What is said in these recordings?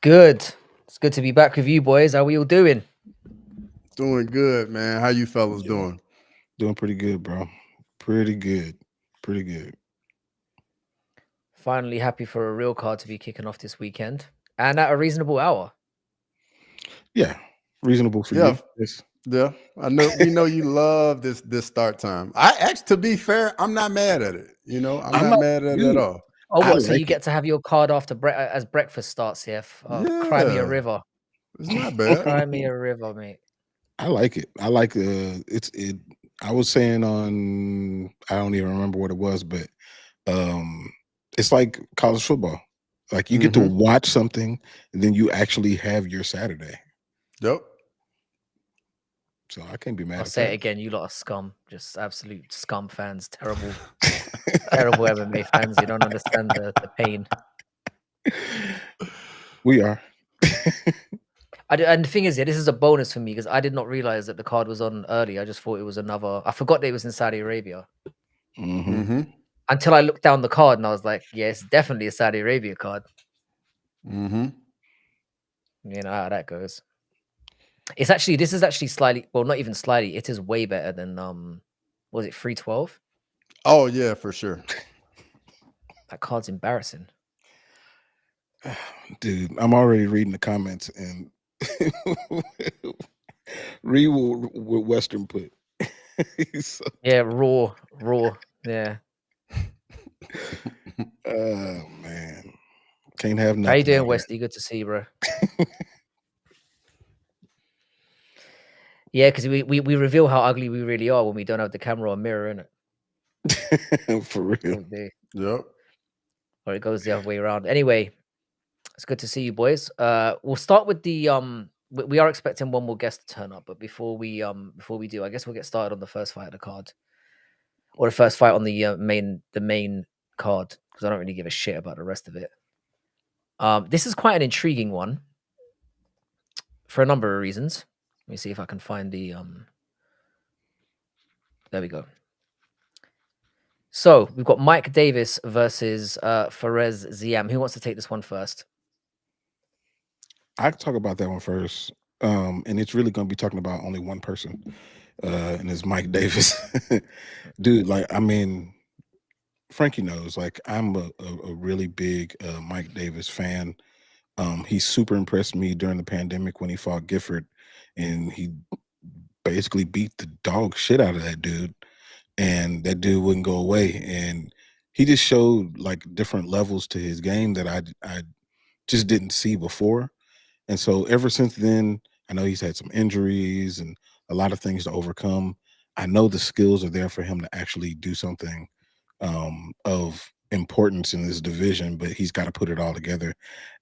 Good. It's good to be back with you boys. How we all doing? Doing good, man. How you fellas Yeah, doing? doing pretty good, bro. Pretty good. Pretty good. Finally happy for a real card to be kicking off this weekend and at a reasonable hour. Yeah, reasonable for Yeah, you. Yes. yeah. I know we know you love this start time. I actually, to be fair, I'm not mad at it. I'm I'm not not, mad at it at dude. all. Oh, I what? So you like it. get to have your card after as breakfast starts, yeah? Cry me a Yeah, river. it's not bad. Cry me a river, mate. I like it. I like it. I was saying on I don't even remember what it was, but um it's like college football. Like you get to Mm-hmm. watch something and then you actually have your Saturday. Yep. So I can't be I'll mad at say it that. again. You lot are scum. Just absolute scum fans. Terrible, terrible MMA fans. You don't understand the pain. We are. And the thing is, yeah, this is a bonus for me because I did not realize that the card was on early. I just thought it was another. I forgot that it was in Saudi Arabia Hmm. Mm-hmm. until I looked down the card and I was like, yeah, it's definitely a Saudi Arabia card. Mm-hmm. You know how that goes. This is actually slightly, well, not even slightly. It is way better than was it 312? Oh yeah, for sure. That card's embarrassing. Dude, I'm already reading the comments and read what Western put. So, Yeah, raw. Yeah. oh man, can't have How you nothing doing, out here. Westy? Good to see you, bro. Yeah, because we reveal how ugly we really are when we don't have the camera or mirror in it. For real. Yep. Or it goes the other way around. Anyway, it's good to see you, boys. We'll start with the we are expecting one more guest to turn up, but before we do, I guess we'll get started on the first fight of the card, or the first fight on the main card, because I don't really give a shit about the rest of it. This is quite an intriguing one for a number of reasons. Let me see if I can find the There we go. So we've got Mike Davis versus Fares Ziam. Who wants to take this one first? I can talk about that one first. And it's really going to be talking about only one person, and it's Mike Davis. Dude, like, I mean, Frankie knows, like, I'm a really big Mike Davis fan. He super impressed me during the pandemic when he fought Gifford, and he basically beat the dog shit out of that dude, and that dude wouldn't go away. And he just showed like different levels to his game that I just didn't see before. And so ever since then, I know he's had some injuries and a lot of things to overcome. I know the skills are there for him to actually do something of importance in this division, but he's got to put it all together.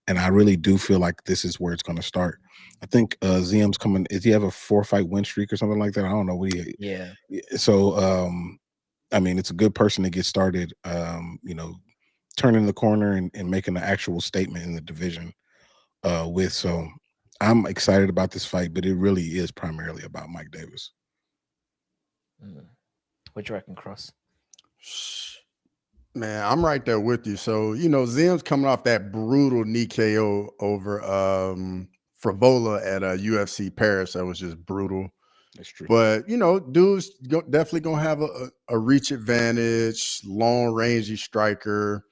And I really do feel like this is where it's going to start. I think ZM's coming. Is he have a 4-fight win streak or something like that? I don't know what he. Yeah. So I mean, it's a good person to get started. Turning the corner and making an actual statement in the division with. So I'm excited about this fight, but it really is primarily about Mike Davis. What do you reckon, Cross? Man, I'm right there with you. So, Zim's coming off that brutal knee KO over Frivola at UFC Paris. That was just brutal. That's true. But, dude's definitely going to have a reach advantage, long rangey striker.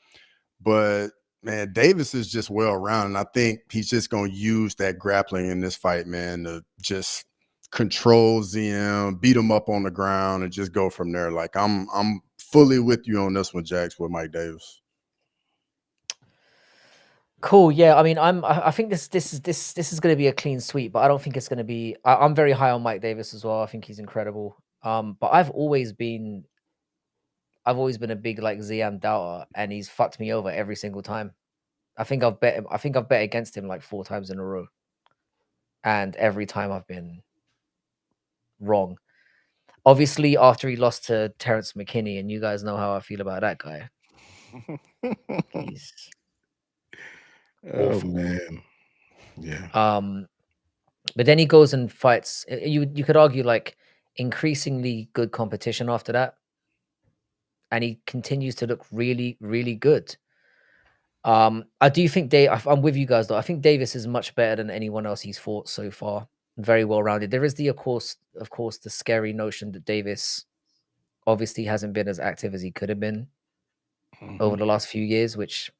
But, man, Davis is just well rounded. I think he's just going to use that grappling in this fight, man, to just control ZM, beat him up on the ground, and just go from there. Like, I'm fully with you on this one, Jax, with Mike Davis. Cool. Yeah. I mean, I think this is going to be a clean sweep, but I don't think it's going to be. I'm very high on Mike Davis as well. I think he's incredible. But I've always been a big like Ziam doubter, and he's fucked me over every single time. I think I've bet against him like 4 times in a row, and every time I've been wrong. Obviously, after he lost to Terrence McKinney, and you guys know how I feel about that guy. He's Oh awful. man, yeah. But then he goes and fights. You could argue like increasingly good competition after that, and he continues to look really, really good. I do think I'm with you guys though. I think Davis is much better than anyone else he's fought so far. Very well rounded. There is of course, the scary notion that Davis obviously hasn't been as active as he could have been over the last few years, which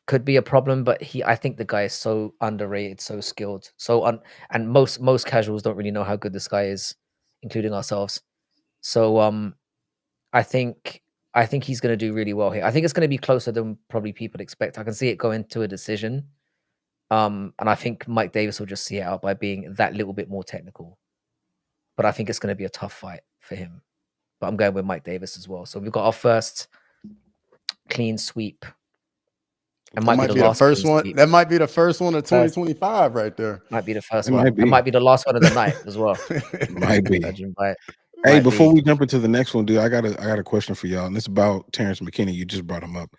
could be a problem. But I think the guy is so underrated, so skilled, and most casuals don't really know how good this guy is, including ourselves. So I think he's going to do really well here. I think it's going to be closer than probably people expect. I can see it going to a decision. And I think Mike Davis will just see it out by being that little bit more technical. But I think it's going to be a tough fight for him. But I'm going with Mike Davis as well. So we've got our first clean sweep. That might be the first one. That might be the first one of 2025 right there. Might be the first one. It might be the last one of the night as well. Might be. Hey, before we jump into the next one, dude, I got a question for y'all, and it's about Terrence McKinney. You just brought him up.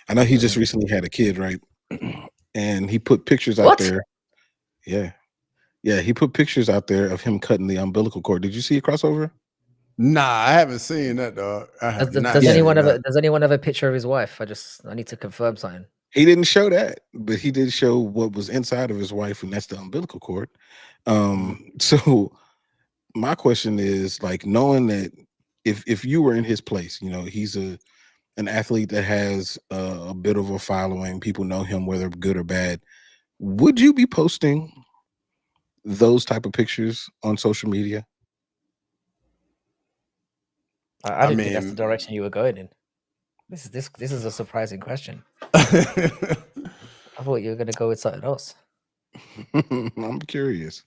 I know he just recently had a kid, right? And he put pictures out there. Yeah. He put pictures out there of him cutting the umbilical cord. Did you see a crossover? Nah, I haven't seen that, dog. Does anyone have a picture of his wife? I need to confirm something. He didn't show that, but he did show what was inside of his wife, and that's the umbilical cord. So my question is, like, knowing that if you were in his place, he's an athlete that has a bit of a following, people know him whether good or bad, would you be posting those type of pictures on social media? I didn't think that's the direction you were going in. This is a surprising question. I thought you were going to go with something else. I'm curious.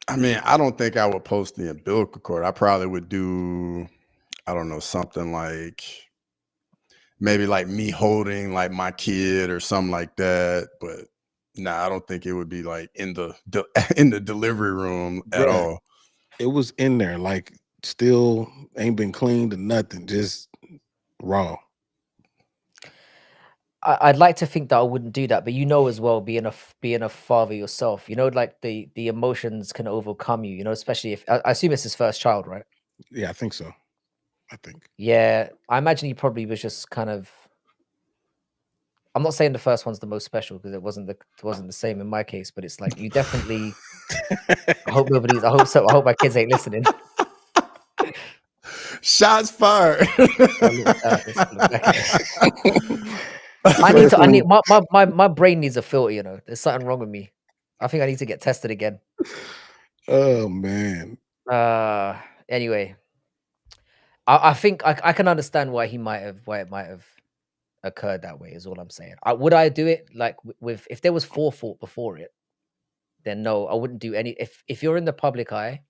I mean, I don't think I would post the umbilical cord. I probably would do, I don't know, something like maybe like me holding like my kid or something like that. But nah, I don't think it would be like in the delivery room at all. It was in there, like still ain't been cleaned or nothing, just raw. I'd like to think that I wouldn't do that, but as well, being a father yourself, like the emotions can overcome you, especially if I assume it's his first child, right? Yeah, I think so. Yeah, I imagine he probably was just kind of. I'm not saying the first one's the most special because it wasn't the same in my case, but it's like you definitely. I hope so. I hope my kids ain't listening. Shots fired. My brain needs a filter, there's something wrong with me. I think I need to get tested again. Oh man. Anyway, I think I can understand why it might have occurred that way, is all I'm saying. Would I do it like if there was forethought before it? Then no, I wouldn't do any. If you're in the public eye,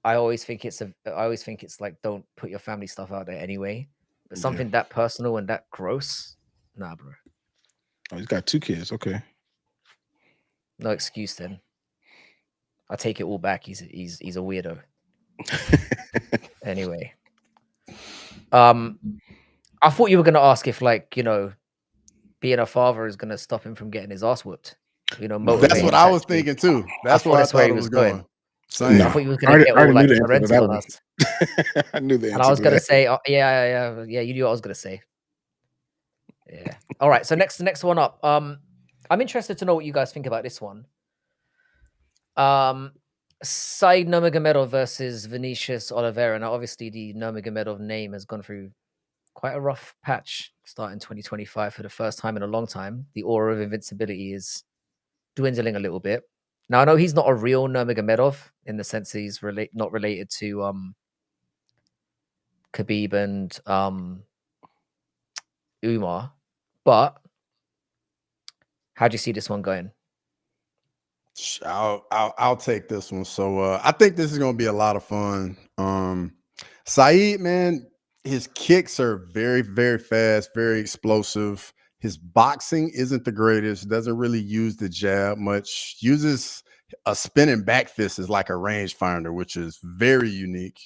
I always think it's like, don't put your family stuff out there anyway. But something that personal and that gross, nah, bro. Oh, he's got 2 kids. Okay. No excuse then. I take it all back. He's a weirdo. Anyway, I thought you were gonna ask if, like, being a father is gonna stop him from getting his ass whooped. That's what I was thinking too. That's where I thought it was going. I thought he was gonna get all like parental on us. I knew the answer. And I was gonna say, yeah. You knew what I was gonna say. Yeah. All right. So next one up. I'm interested to know what you guys think about this one. Said Nurmagomedov versus Vinicius Oliveira. Now, obviously, the Nurmagomedov name has gone through quite a rough patch starting 2025 for the first time in a long time. The aura of invincibility is dwindling a little bit. Now, I know he's not a real Nurmagomedov in the sense that he's not related to Khabib and Umar, but how do you see this one going? I'll take this one. So I think this is going to be a lot of fun. Said, man, his kicks are very, very fast, very explosive. His boxing isn't the greatest. Doesn't really use the jab much. Uses a spinning back fist as like a rangefinder, which is very unique.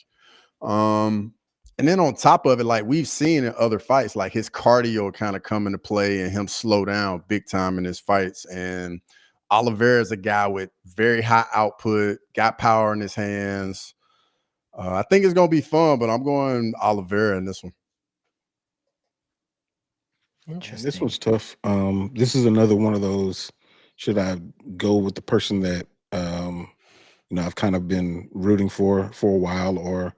And then on top of it, like we've seen in other fights, like his cardio kind of come into play and him slow down big time in his fights. And Oliveira is a guy with very high output, got power in his hands. I think it's going to be fun, but I'm going Oliveira in this one. And this Interesting. one's tough. This is another one of those. Should I go with the person that I've kind of been rooting for a while, or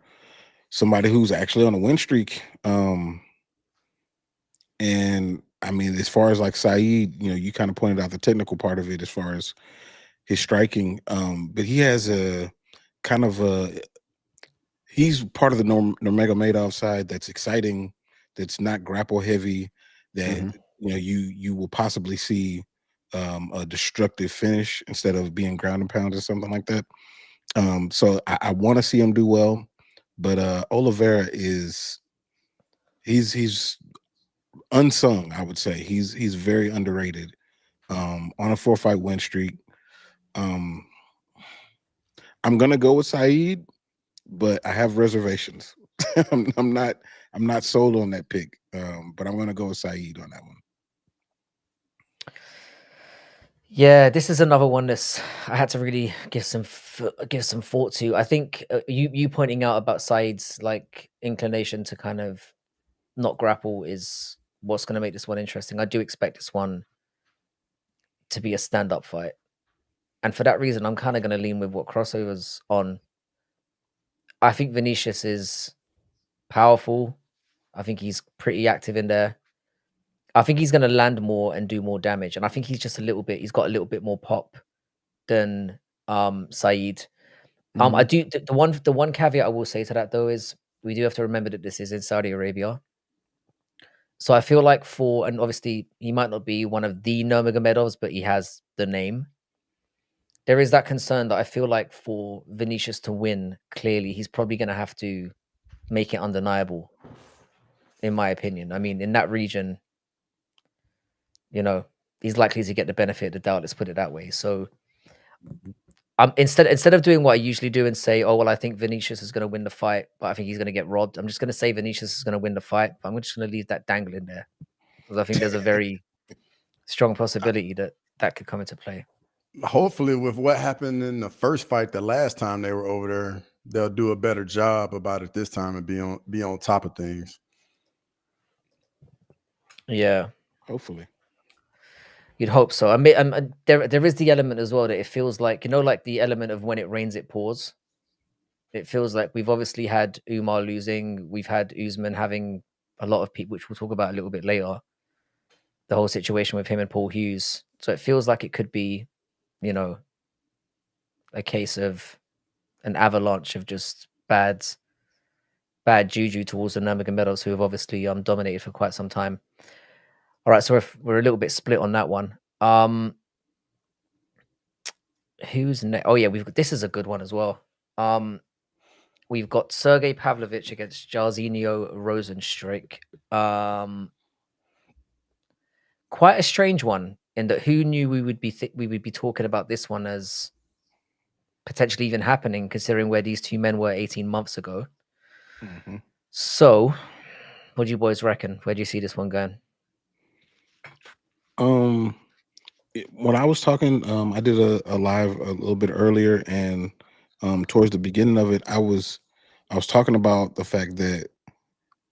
somebody who's actually on a win streak? And I mean, as far as like Saeed, you kind of pointed out the technical part of it as far as his striking. But he has a kind of a he's part of the Nurmagomedov side that's exciting, that's not grapple heavy, that Mhm. you will possibly see a destructive finish instead of being ground and pound or something like that. So I want to see him do well, but Oliveira he's unsung. I would say he's very underrated. On a 4-fight win streak. Um, I'm gonna go with Saeed, but I have reservations. I'm not sold on that pick. But I'm gonna go with Saeed on that one. Yeah, this is another one that's I had to really give some thought to. I think you pointing out about Said's like inclination to kind of not grapple is what's going to make this one interesting. I do expect this one to be a stand-up fight, and for that reason, I'm kind of going to lean with what Crossover's on. I think Vinicius is powerful. I think he's pretty active in there. I think he's going to land more and do more damage, and I think he's just a little bit. He's got a little bit more pop than Saeed. I Mhm. do the one caveat I will say to that though is we do have to remember that this is in Saudi Arabia. So I feel like and obviously he might not be one of the Nurmagomedovs, but he has the name. There is that concern that I feel like for Vinicius to win, clearly he's probably going to have to make it undeniable, in my opinion. I mean, in that region, you know, he's likely to get the benefit of the doubt. Let's put it that way. So instead of doing what I usually do and say, "Oh well, I think Vinicius is going to win the fight, but I think he's going to get robbed." I'm just going to say Vinicius is going to win the fight, but I'm just going to leave that dangling there because I think there's a very strong possibility that that could come into play. Hopefully, with what happened in the first fight the last time they were over there, they'll do a better job about it this time and be on top of things. Yeah, Hopefully. you'd hope so. I mean, there is the element as well that it feels like like the element of when it rains, it pours. It feels like we've obviously had Umar losing, we've had Usman having a lot of people, which we'll talk about a little bit later. The whole situation with him and Paul Hughes, so it feels like it could be, you know, a case of an avalanche of just bad juju towards the Nurmagomedovs, who have obviously dominated for quite some time. All right, so we're a little bit split on that one. Who's next? Oh yeah, this is a good one as well. We've got Sergey Pavlovich against Jairzinho Rosenstruik. Quite a strange one in that who knew we would be talking about this one as potentially even happening, considering where these two men were 18 months ago. hmm So, what do you boys reckon? Where do you see this one going? Um, when I was talking, I did a live a little bit earlier, and towards the beginning of it, I was talking about the fact that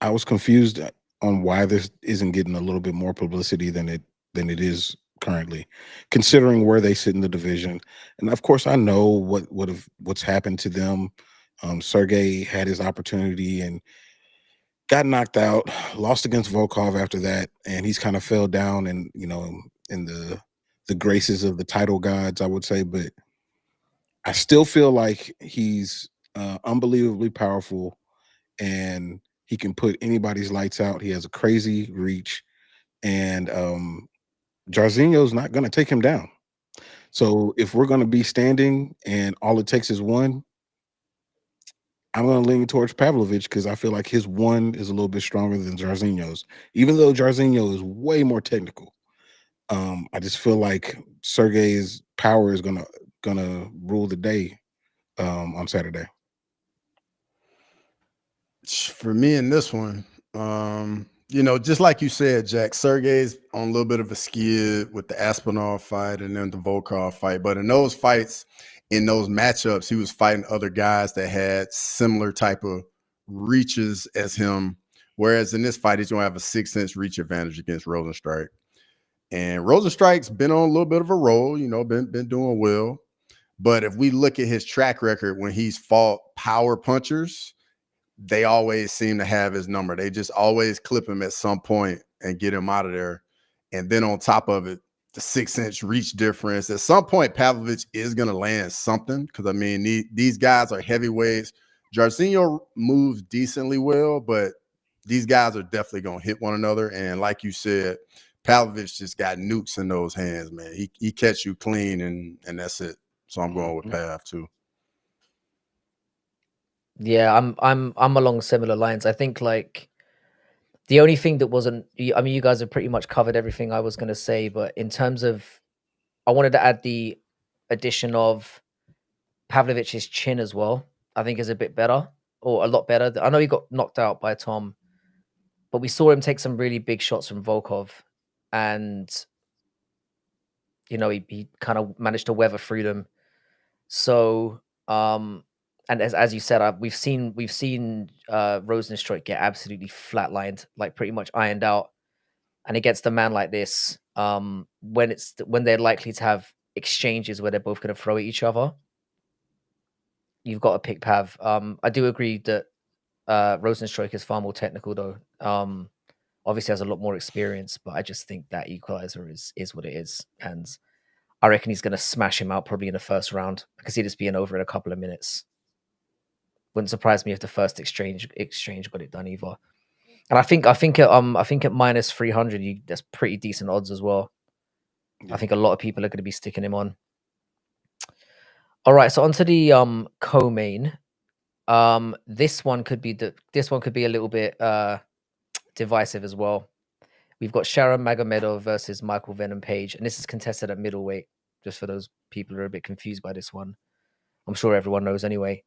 I was confused on why this isn't getting a little bit more publicity than it is currently, considering where they sit in the division. And of course, I know what's happened to them. Sergey had his opportunity and got knocked out, lost against Volkov after that, and he's kind of fell down and in the graces of the title gods, I would say. But I still feel like he's unbelievably powerful, and he can put anybody's lights out. He has a crazy reach, and Jairzinho's not going to take him down. So if we're going to be standing and all it takes is one, I'm going to lean towards Pavlovich because I feel like his one is a little bit stronger than Jairzinho's, even though Jairzinho is way more technical. I just feel like Sergey's power is gonna rule the day on Saturday. For me in this one, just like you said, Jack, Sergey's on a little bit of a skid with the Aspinall fight and then the Volkov fight. But in those fights, in those matchups, he was fighting other guys that had similar type of reaches as him Whereas in this fight, he's going to have a 6-inch reach advantage against Rosenstrike. And Rosenstrike's been on a little bit of a roll, been doing well. But if we look at his track record when he's fought power punchers, they always seem to have his number. They just always clip him at some point and get him out of there. And then on top of it, the 6-inch reach difference. At some point, Pavlovich is going to land something because, I mean, these guys are heavyweights. Jairzinho moves decently well, but these guys are definitely going to hit one another. And like you said, Pavlovich just got nukes in those hands, man. He catch you clean, and that's it. So I'm going with Pav too. Yeah, I'm along similar lines. I think like the only thing that wasn't, I mean, you guys have pretty much covered everything I was going to say, but in terms of, I wanted to add the addition of Pavlovich's chin as well. I think is a bit better, or a lot better. I know he got knocked out by Tom, but we saw him take some really big shots from Volkov, and he kind of managed to weather through them. So, and as you said, we've seen Rosenstrike get absolutely flatlined, like pretty much ironed out. And against a man like this, when they're likely to have exchanges where they're both going to throw at each other, you've got to pick Pav. I do agree that Rosenstrike is far more technical, though. Obviously has a lot more experience, but I just think that equalizer is what it is, and I reckon he's going to smash him out probably in the first round. I can see this being over in a couple of minutes. Wouldn't surprise me if the first exchange got it done either. And I think at minus 300, that's pretty decent odds as well. Yeah. I think a lot of people are going to be sticking him on. All right, so onto the co-main. This one could be a little bit divisive as well. We've got Sharon Magomedov versus Michael Venom Page, and this is contested at middleweight. Just for those people who are a bit confused by this one, I'm sure everyone knows anyway.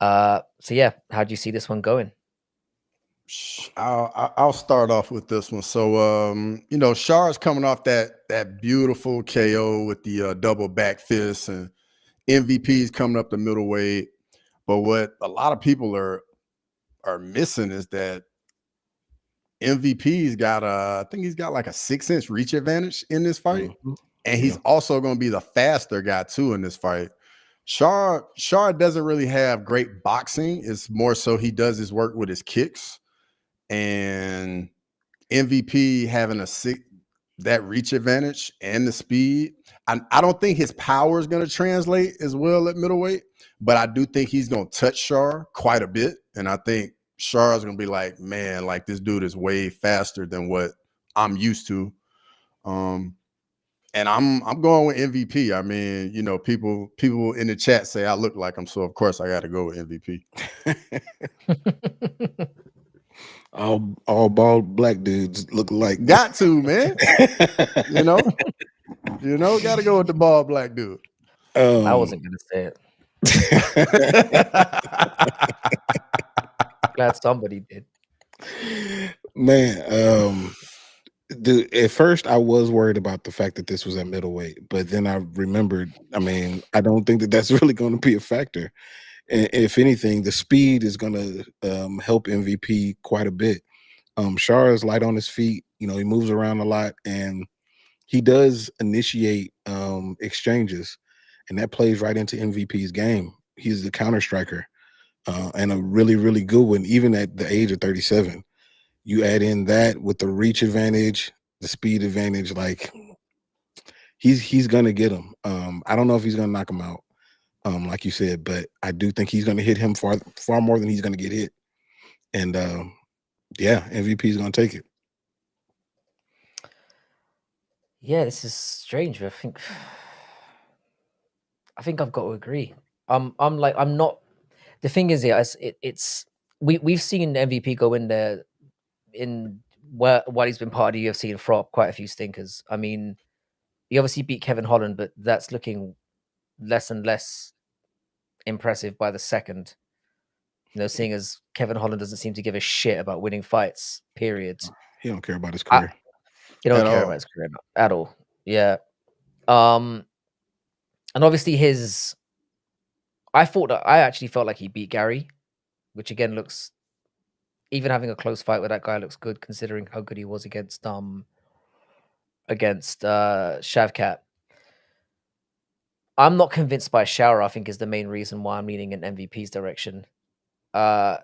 So yeah, how do you see this one going? I'll start off with this one. So Char's coming off that beautiful KO with the double back fist, and MVP's coming up the middleweight. But what a lot of people are missing is that MVP's got I think he's got like a 6-inch reach advantage in this fight. Mm-hmm. And he's also going to be the faster guy too in this fight. Char doesn't really have great boxing. It's more so he does his work with his kicks. And MVP having that reach advantage and the speed, I don't think his power is going to translate as well at middleweight, but I do think he's going to touch Char quite a bit. And I think Char is going to be like, man, like this dude is way faster than what I'm used to. And I'm going with MVP. I mean, people in the chat say I look like him, so of course I got to go with MVP. all bald black dudes look like. Got to, man. Got to go with the bald black dude. I wasn't gonna say it. Glad somebody did. Man, dude, at first I was worried about the fact that this was at middleweight, but then I remembered, I mean, I don't think that that's really going to be a factor. And if anything, the speed is going to help MVP quite a bit. Char is light on his feet. He moves around a lot, and he does initiate exchanges, and that plays right into MVP's game. He's the counter striker, and a really, really good one, even at the age of 37. You add in that with the reach advantage, the speed advantage, like he's gonna get him. I don't know if he's gonna knock him out, like you said, but I do think he's gonna hit him far more than he's gonna get hit. And yeah, MVP is gonna take it. Yeah, this is strange. I think I've got to agree. I'm not. The thing is, yeah, we've seen MVP go in there while he's been part of the UFC and throw up quite a few stinkers. I mean, he obviously beat Kevin Holland, but that's looking less and less impressive by the second. Seeing as Kevin Holland doesn't seem to give a shit about winning fights, period. He don't care about his career. He don't care about his career at all. Yeah. And obviously I actually felt like he beat Gary, which again looks even having a close fight with that guy looks good considering how good he was against Shavkat. I'm not convinced by Shower, I think, is the main reason why I'm leaning in MVP's direction. The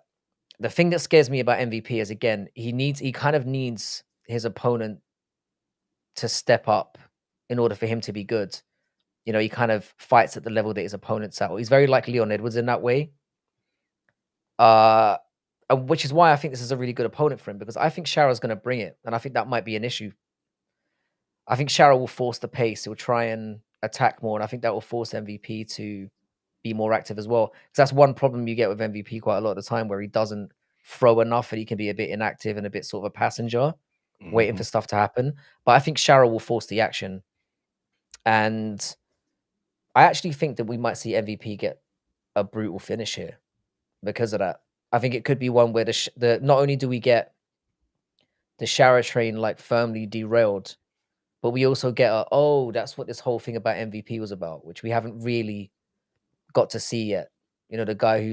thing that scares me about MVP is, again, he kind of needs his opponent to step up in order for him to be good. You know, he kind of fights at the level that his opponent's at. Or he's very like Leon Edwards in that way. Which is why I think this is a really good opponent for him, because I think Shower's going to bring it, and I think that might be an issue. I think Shower will force the pace. He'll try and attack more, and I think that will force MVP to be more active as well. Because that's one problem you get with MVP quite a lot of the time, where he doesn't throw enough and he can be a bit inactive and a bit sort of a passenger, waiting for stuff to happen. But I think Shower will force the action. And I actually think that we might see MVP get a brutal finish here because of that. I think it could be one where not only do we get the Shower train like firmly derailed, but we also get that's what this whole thing about MVP was about, which we haven't really got to see yet. You know, the guy who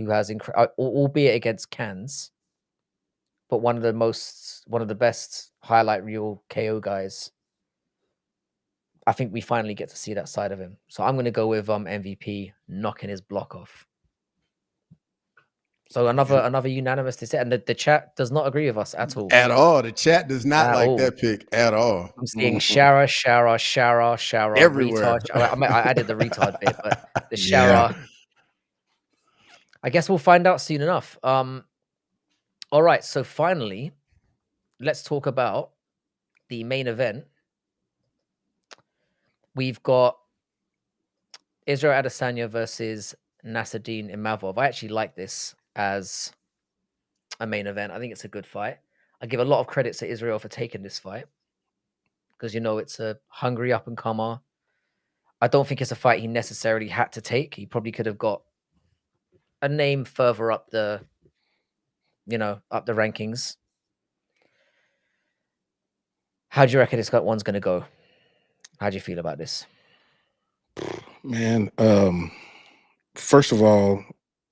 has albeit against Cans, but one of the best highlight reel KO guys. I think we finally get to see that side of him. So I'm going to go with MVP knocking his block off. So another unanimous decision, and the chat does not agree with us at all. At all. The chat does not like that pick at all. I'm seeing Shower everywhere. Retard. I added the retard bit, but the Shower. I guess we'll find out soon enough. All right. So finally, let's talk about the main event. We've got Israel Adesanya versus Nasruddin Imavov. I actually like this as a main event. I think it's a good fight. I give a lot of credit to Israel for taking this fight because, you know, it's a hungry up-and-comer. I don't think it's a fight he necessarily had to take. He probably could have got a name further up the rankings. How do you reckon this one's going to go? How do you feel about this? Man, first of all,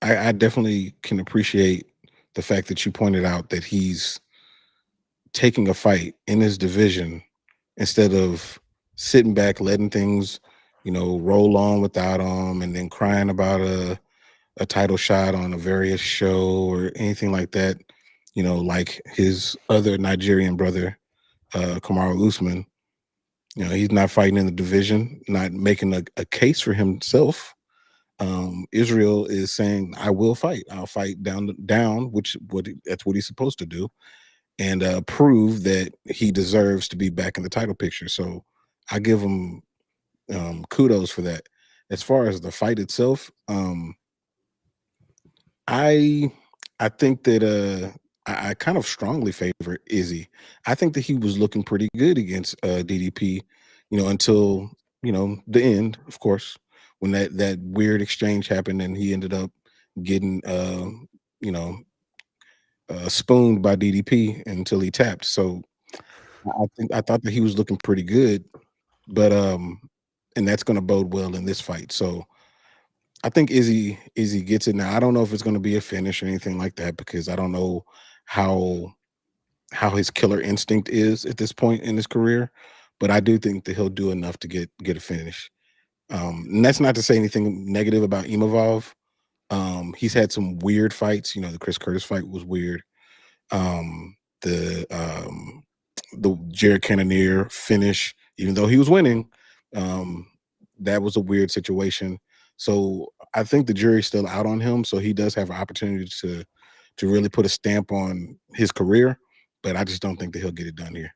I definitely can appreciate the fact that you pointed out that he's taking a fight in his division instead of sitting back, letting things, roll on without him, and then crying about a title shot on a various show or anything like that. Like his other Nigerian brother, Kamaru Usman. He's not fighting in the division, not making a case for himself. Israel is saying, "I will fight. I'll fight down. That's what he's supposed to do, and prove that he deserves to be back in the title picture." So I give him kudos for that. As far as the fight itself, I think that I kind of strongly favor Izzy. I think that he was looking pretty good against DDP, until the end, of course, when that weird exchange happened and he ended up getting spooned by DDP until he tapped. So I thought that he was looking pretty good, but and that's going to bode well in this fight. So I think Izzy gets it now. I don't know if it's going to be a finish or anything like that because I don't know how his killer instinct is at this point in his career, but I do think that he'll do enough to get a finish. And that's not to say anything negative about Imavov. He's had some weird fights. The Chris Curtis fight was weird. The Jared Cannonier finish, even though he was winning, that was a weird situation. So I think the jury's still out on him. So he does have an opportunity to really put a stamp on his career, but I just don't think that he'll get it done here.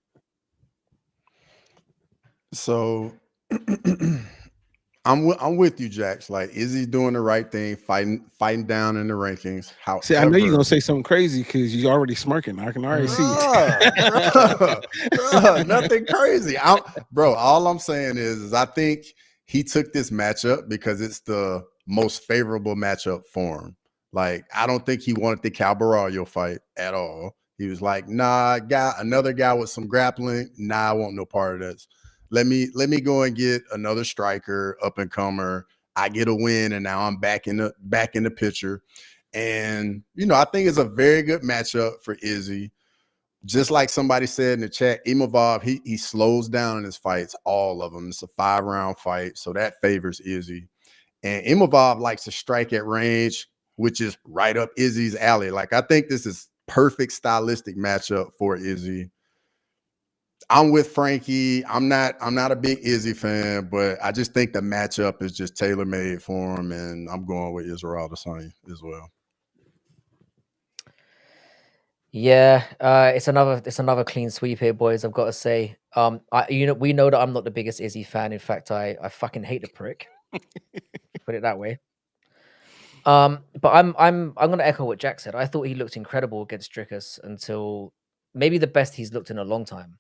So I'm with you, Jax. Like, Izzy's doing the right thing, fighting down in the rankings. However, see, I know you're gonna say something crazy because you're already smirking. I can already see it. Nothing crazy. Bro, all I'm saying is I think he took this matchup because it's the most favorable matchup for him. Like, I don't think he wanted the Cal Barallo fight at all. He was like, nah, another guy with some grappling. Nah, I want no part of this. Let me go and get another striker, up and comer. I get a win, and now I'm back in the picture. And, you know, I think it's a very good matchup for Izzy. Just like somebody said in the chat, Imavov, he slows down in his fights, all of them. It's a 5-round fight, so that favors Izzy. And Imavov likes to strike at range, which is right up Izzy's alley. Like, I think this is perfect stylistic matchup for Izzy. I'm with Frankie. I'm not a big Izzy fan, but I just think the matchup is just tailor-made for him, and I'm going with Israel Adesanya as well. Yeah, it's another clean sweep here, boys. I've got to say, we know that I'm not the biggest Izzy fan. In fact, I fucking hate the prick. Put it that way. But I'm gonna echo what Jack said. I thought he looked incredible against Dricus until maybe the best he's looked in a long time,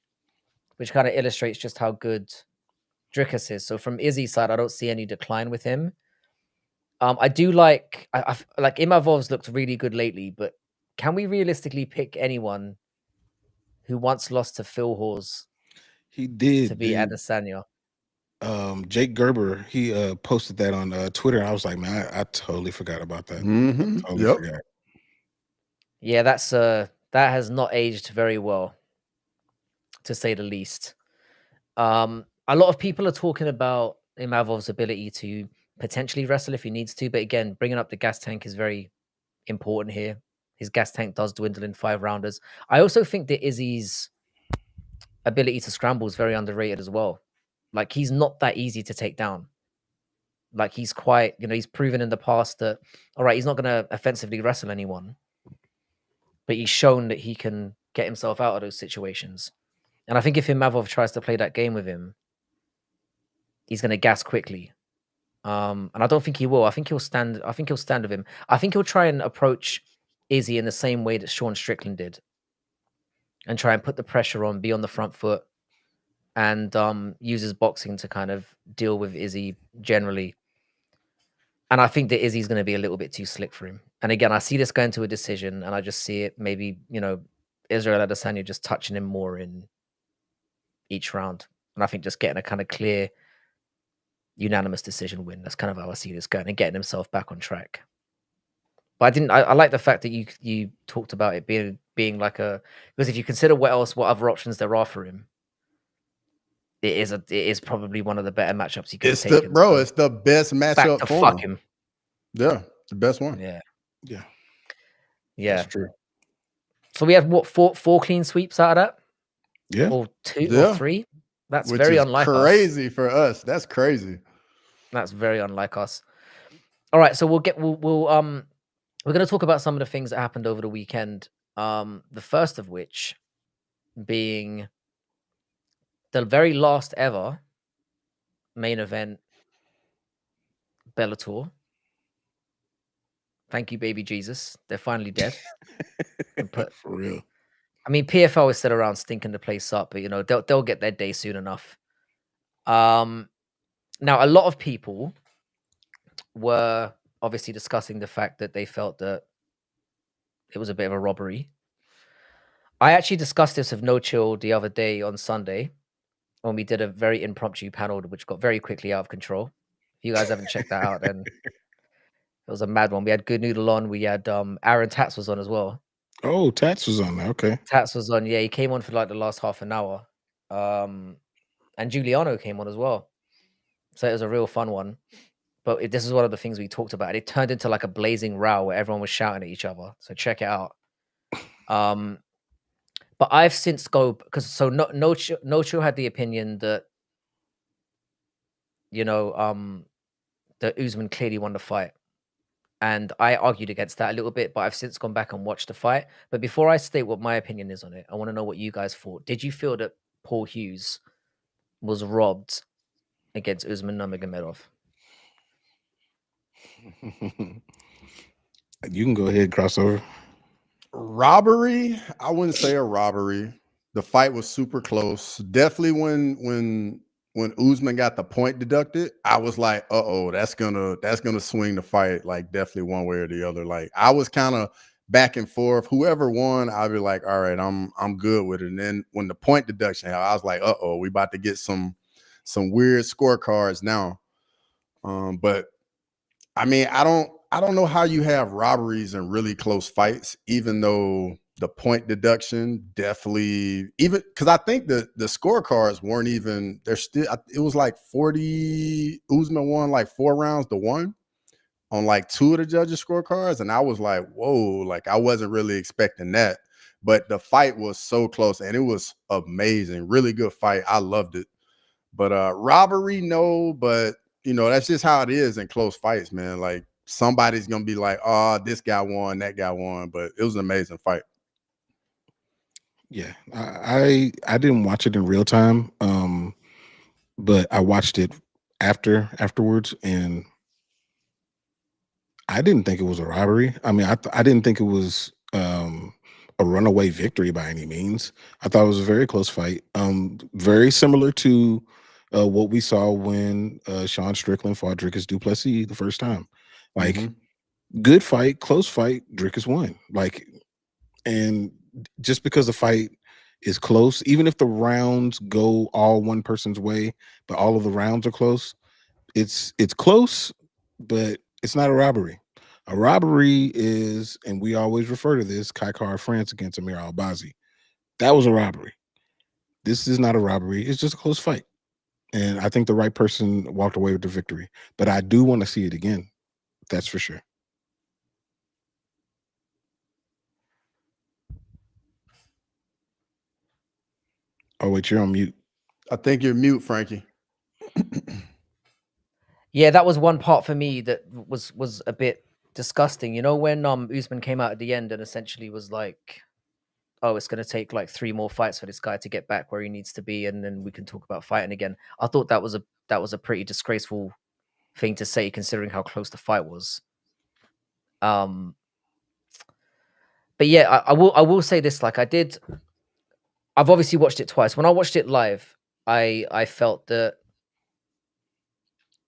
which kind of illustrates just how good Dricus is. So from Izzy's side, I don't see any decline with him. I do like like Imavov's looked really good lately, but can we realistically pick anyone who once lost to Phil Hawes He to did, beat dude. Adesanya? Jake Gerber, he posted that on Twitter, and I was like, man, I totally forgot about that. Totally Yep. forgot. Yeah, that has not aged very well, to say the least. A lot of people are talking about Imavov's ability to potentially wrestle if he needs to, but again, bringing up the gas tank is very important here. His gas tank does dwindle in 5-rounders. I also think that Izzy's ability to scramble is very underrated as well. Like, he's not that easy to take down. Like, he's quite, he's proven in the past that, all right, he's not going to offensively wrestle anyone, but he's shown that he can get himself out of those situations. And I think if Imavov tries to play that game with him, he's going to gas quickly. And I don't think he will. I think he'll stand. I think he'll stand with him. I think he'll try and approach Izzy in the same way that Sean Strickland did, and try and put the pressure on, be on the front foot, and use his boxing to kind of deal with Izzy generally. And I think that Izzy's going to be a little bit too slick for him. And again, I see this going to a decision, and I just see it maybe, Israel Adesanya just touching him more in each round. And I think just getting a kind of clear, unanimous decision win. That's kind of how I see this going, and getting himself back on track. But I like the fact that you talked about it being like because if you consider what other options there are for him, it is probably one of the better matchups he could have taken. It's the best Back matchup to for fuck him. him. Yeah, the best one. Yeah. That's true. So we have what, four clean sweeps out of that? Yeah. Or 2 or 3? That's Which very is unlike us. crazy for us. That's crazy. That's very unlike us. All right, so we're going to talk about some of the things that happened over the weekend. The first of which being the very last ever main event Bellator. Thank you, baby Jesus. They're finally dead. For real. I mean, PFL is still around stinking the place up, but they'll get their day soon enough. Now a lot of people were obviously discussing the fact that they felt that it was a bit of a robbery. I actually discussed this with No Chill the other day on Sunday when we did a very impromptu panel, which got very quickly out of control. If you guys haven't checked that out, then it was a mad one. We had Good Noodle on. We had Aaron Tats was on as well. Oh, Tats was on there. Okay. Tats was on. Yeah, he came on for like the last half an hour. And Giuliano came on as well. So it was a real fun one. But this is one of the things we talked about. It turned into like a blazing row where everyone was shouting at each other. So check it out. But I've since because No Chill had the opinion that that Usman clearly won the fight. And I argued against that a little bit, but I've since gone back and watched the fight. But before I state what my opinion is on it, I want to know what you guys thought. Did you feel that Paul Hughes was robbed against Usman Nurmagomedov? You can go ahead, crossover. Robbery? I wouldn't say a robbery. The fight was super close. Definitely when Usman got the point deducted, I was like, uh-oh, that's gonna swing the fight, like definitely one way or the other. Like, I was kind of back and forth. Whoever won, I'd be like, all right, I'm good with it. And then when the point deduction happened, I was like, uh-oh, we about to get some weird scorecards now. But I mean, I don't I don't know how you have robberies and really close fights, even though the point deduction definitely, even because I think the scorecards weren't even, they're still, it was like 40, Usman won like 4 rounds to 1 on like 2 of the judges' scorecards. And I was like, whoa, like I wasn't really expecting that. But the fight was so close and it was amazing. Really good fight. I loved it. But robbery, no, but that's just how it is in close fights, man. Like somebody's gonna be like, oh, this guy won, that guy won. But it was an amazing fight. Yeah, I didn't watch it in real time, but I watched it afterwards, and I didn't think it was a robbery. I mean, I didn't think it was a runaway victory by any means. I thought it was a very close fight, very similar to what we saw when Sean Strickland fought Dricus du Plessis the first time. Like, good fight, close fight, Dricus won. Like, and just because the fight is close, even if the rounds go all one person's way, but all of the rounds are close, it's close, but it's not a robbery. A robbery is, and we always refer to this, Kai Kara France against Amir Albazi. That was a robbery. This is not a robbery. It's just a close fight. And I think the right person walked away with the victory. But I do want to see it again. That's for sure. Oh, wait, you're on mute. I think you're mute, Frankie. Yeah, that was one part for me that was a bit disgusting. You know, when Usman came out at the end and essentially was like, "Oh, it's going to take like 3 more fights for this guy to get back where he needs to be, and then we can talk about fighting again." I thought that was a pretty disgraceful thing to say, considering how close the fight was. But yeah, I will say this: like I've obviously watched it twice. When I watched it live, I felt that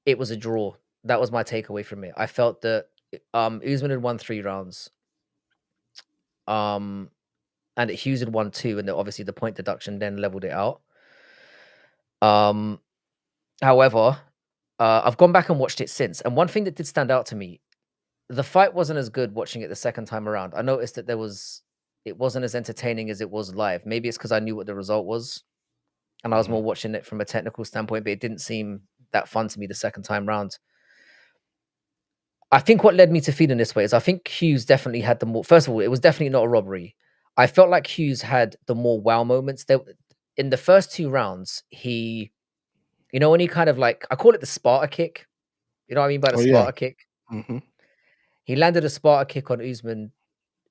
it was a draw. That was my takeaway from it. I felt that Usman had won 3 rounds. And Hughes had won 2, and obviously the point deduction then leveled it out. However, I've gone back and watched it since, and one thing that did stand out to me, the fight wasn't as good watching it the second time around. I noticed that it wasn't as entertaining as it was live. Maybe it's because I knew what the result was, and I was more watching it from a technical standpoint, but it didn't seem that fun to me the second time round. I think what led me to feeling this way is I think Hughes definitely had the more. First of all, it was definitely not a robbery. I felt like Hughes had the more wow moments. There, in the first 2 rounds, when he kind of like, I call it the Sparta kick. You know what I mean by the Sparta kick? Mm-hmm. He landed a Sparta kick on Usman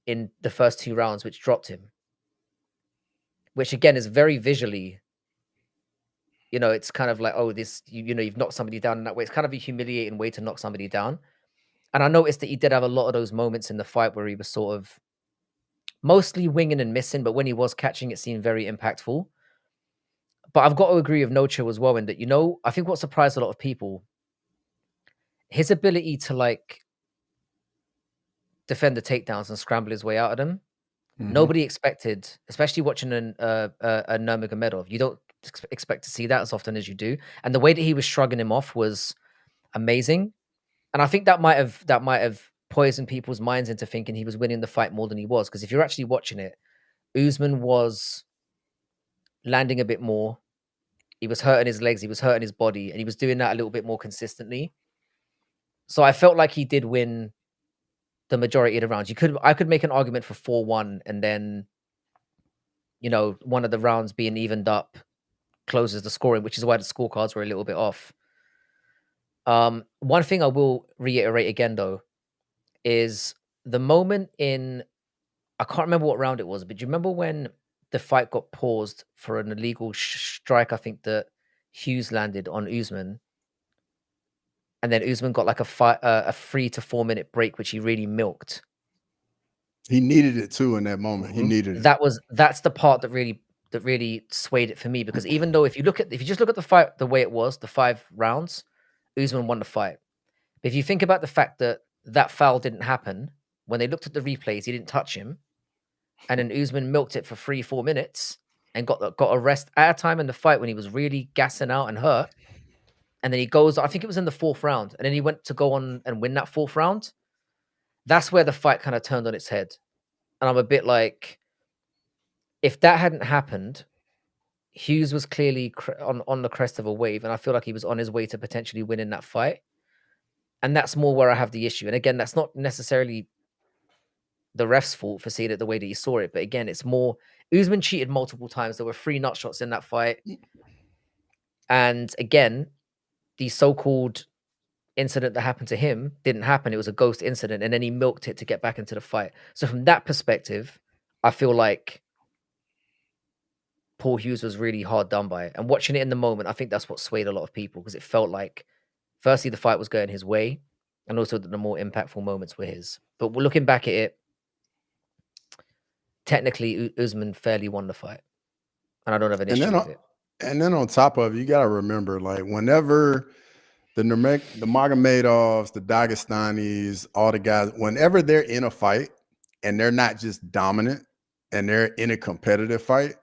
in the first 2 rounds, which dropped him. Which again is very visually, it's kind of like, oh, this, you've knocked somebody down in that way. It's kind of a humiliating way to knock somebody down. And I noticed that he did have a lot of those moments in the fight where he was sort of mostly winging and missing, but when he was catching, it seemed very impactful. But I've got to agree with Nocho as well in that, I think what surprised a lot of people, his ability to like defend the takedowns and scramble his way out of them. Nobody expected, especially watching a Nurmagomedov, you don't expect to see that as often as you do. And the way that he was shrugging him off was amazing. And I think that might have poisoned people's minds into thinking he was winning the fight more than he was. Because if you're actually watching it, Usman was landing a bit more. He was hurting his legs, he was hurting his body, and he was doing that a little bit more consistently. So I felt like he did win the majority of the rounds. I could make an argument for 4-1, and then one of the rounds being evened up closes the scoring, which is why the scorecards were a little bit off. One thing I will reiterate again though is the moment I can't remember what round it was, but do you remember when the fight got paused for an illegal strike? I think that Hughes landed on Usman, and then Usman got like a 3 to 4 minute break, which he really milked. He needed it too in that moment. He needed it. That's the part that really swayed it for me, because even though if you just look at the fight the way it was, the 5 rounds, Usman won the fight. But if you think about the fact that foul didn't happen, when they looked at the replays, he didn't touch him, and then Usman milked it for 3-4 minutes and got a rest at a time in the fight when he was really gassing out and hurt. And then he goes, I think it was in the 4th round, and then he went to go on and win that 4th round. that's where the fight kind of turned on its head. And I'm a bit like, if that hadn't happened, Hughes was clearly on the crest of a wave, and I feel like he was on his way to potentially winning that fight. And that's more where I have the issue. And again, that's not necessarily the ref's fault for seeing it the way that he saw it. But again, it's more Usman cheated multiple times. There were 3 nut shots in that fight. And again, the so-called incident that happened to him didn't happen. It was a ghost incident, and then he milked it to get back into the fight. So from that perspective, I feel like Paul Hughes was really hard done by it. And watching it in the moment, I think that's what swayed a lot of people, because it felt like, firstly, the fight was going his way, and also that the more impactful moments were his. But looking back at it, technically, Usman fairly won the fight, and I don't have an issue with it. And then on top of it, you got to remember, like, whenever the Magomedovs, the Dagestanis, all the guys, whenever they're in a fight and they're not just dominant and they're in a competitive fight,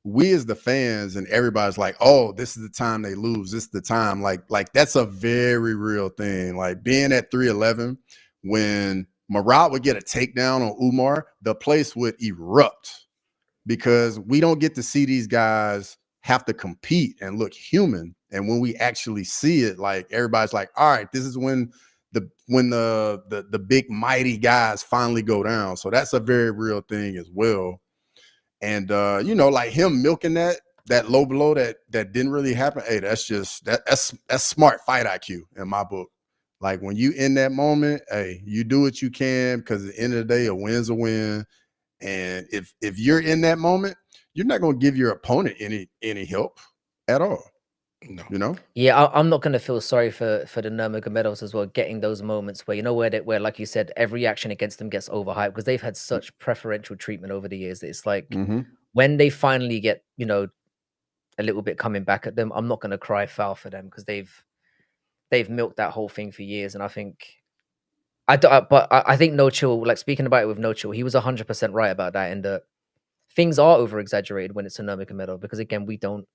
we as the fans and everybody's like, oh, this is the time they lose. This is the time. Like that's a very real thing. Like being at 311, when Marat would get a takedown on Umar, the place would erupt, because we don't get to see these guys have to compete and look human. And when we actually see it, like, everybody's like, all right, this is when the big mighty guys finally go down. So that's a very real thing as well. And you know, like him milking that low blow that didn't really happen. Hey, that's just that's smart fight IQ in my book. Like, when you in that moment, hey, you do what you can, because at the end of the day, a win's a win. And if you're in that moment, you're not going to give your opponent any help at all. No. You know? Yeah, I'm not going to feel sorry for the Nurmagomedovs as well, getting those moments where, you know, where like you said, every action against them gets overhyped, because they've had such preferential treatment over the years that it's like, when they finally get, you know, a little bit coming back at them, I'm not going to cry foul for them, because they've milked that whole thing for years. And I think I think No Chill, like, speaking about it with No Chill, he was 100% right about that, and that things are over exaggerated when it's a Nurmagomedov, because again, we don't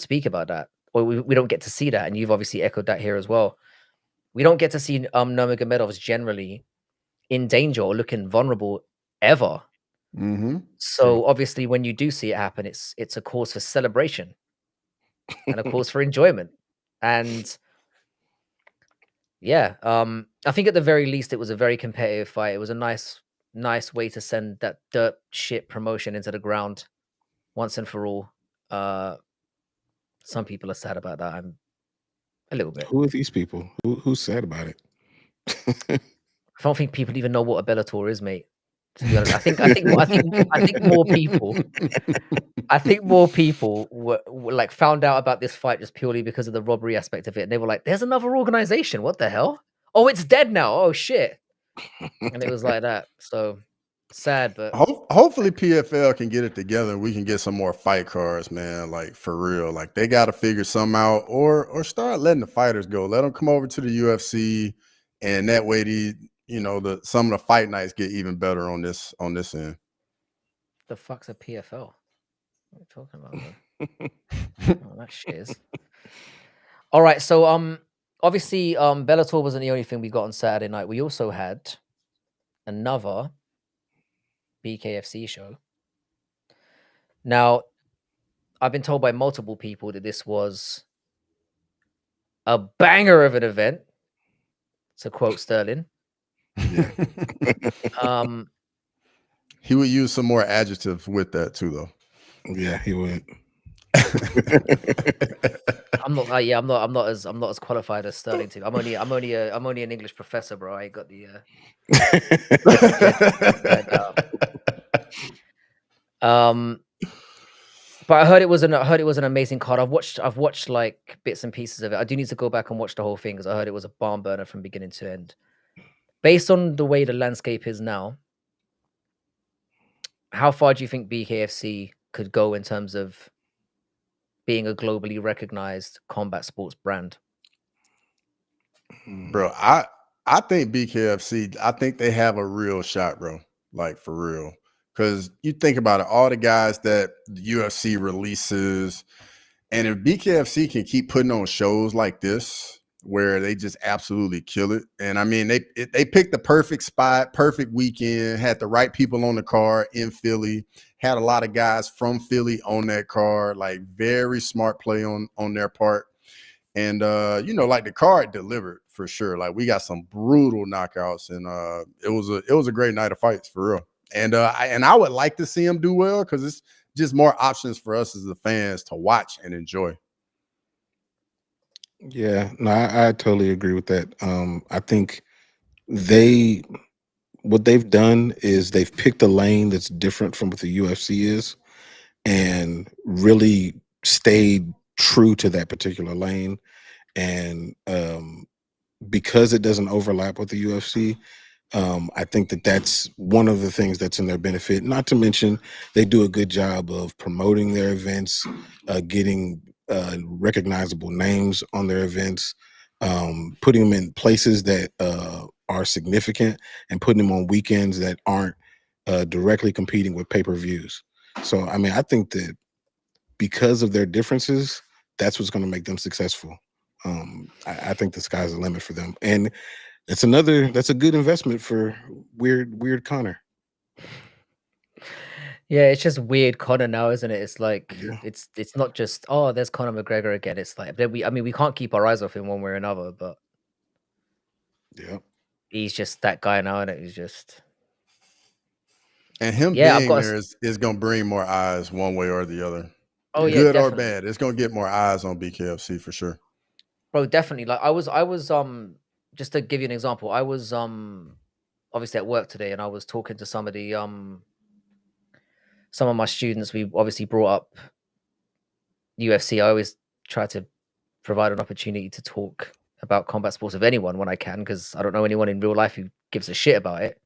speak about that, or we don't get to see that. And you've obviously echoed that here as well. We don't get to see Nurmagomedovs generally in danger or looking vulnerable ever. So obviously, when you do see it happen, it's a cause for celebration and a cause for enjoyment. And yeah, I think at the very least, it was a very competitive fight. It was a nice way to send that dirt shit promotion into the ground once and for all. Some people are sad about that. I'm a little bit. Who are these people? Who's sad about it? I don't think people even know what a Bellator is, mate. To be honest, I think more people. I think more people were like found out about this fight just purely because of the robbery aspect of it, and they were like, "There's another organization. What the hell? Oh, it's dead now. Oh shit!" And it was like that. So sad, but hopefully PFL can get it together. We can get some more fight cards, man. Like, for real. Like, they got to figure something out, or start letting the fighters go. Let them come over to the UFC, and that way some of the fight nights get even better on this end. The fuck's a PFL? What are you talking about, man? Oh, that shit is. All right, so obviously Bellator wasn't the only thing we got on Saturday night. We also had another BKFC show. Now, I've been told by multiple people that this was a banger of an event, to quote Sterling. He would use some more adjectives with that too, though. Yeah, he would. I'm not as qualified as Sterling to. I'm only an English professor, bro. I ain't got the but I heard it was an amazing card. I've watched like bits and pieces of it. I do need to go back and watch the whole thing, because I heard it was a barn burner from beginning to end. Based on the way the landscape is now, how far do you think BKFC could go in terms of being a globally recognized combat sports brand? Bro, I think BKFC, I think they have a real shot, bro. Like, for real. Because you think about it, all the guys that the UFC releases, and if BKFC can keep putting on shows like this, where they just absolutely kill it. And I mean, they picked the perfect spot, perfect weekend, had the right people on the card in Philly, had a lot of guys from Philly on that card, like very smart play on their part. And like the card delivered for sure. Like we got some brutal knockouts, and it was a great night of fights for real. And I would like to see them do well because it's just more options for us as the fans to watch and enjoy. Yeah, no, I totally agree with that. I think what they've done is they've picked a lane that's different from what the UFC is, and really stayed true to that particular lane. And because it doesn't overlap with the UFC, I think that's one of the things that's in their benefit. Not to mention, they do a good job of promoting their events, getting recognizable names on their events, putting them in places that are significant, and putting them on weekends that aren't directly competing with pay-per-views. So, I mean, I think that because of their differences, that's what's going to make them successful. I think the sky's the limit for them, and that's a good investment for weird Connor. Yeah, it's just weird Conor now, isn't it? It's like Yeah. it's not just, oh, there's Conor McGregor again. It's like I mean, we can't keep our eyes off him one way or another, but Yeah. he's just that guy now, and he's just. And him Yeah, I've being got. there is going to bring more eyes one way or the other. Oh yeah, Good or definitely, bad. It's going to get more eyes on BKFC for sure. bro. Definitely. Like I was just to give you an example, I was obviously at work today, and I was talking to some of my students. We obviously brought up UFC. I always try to provide an opportunity to talk about combat sports with anyone when I can, because I don't know anyone in real life who gives a shit about it.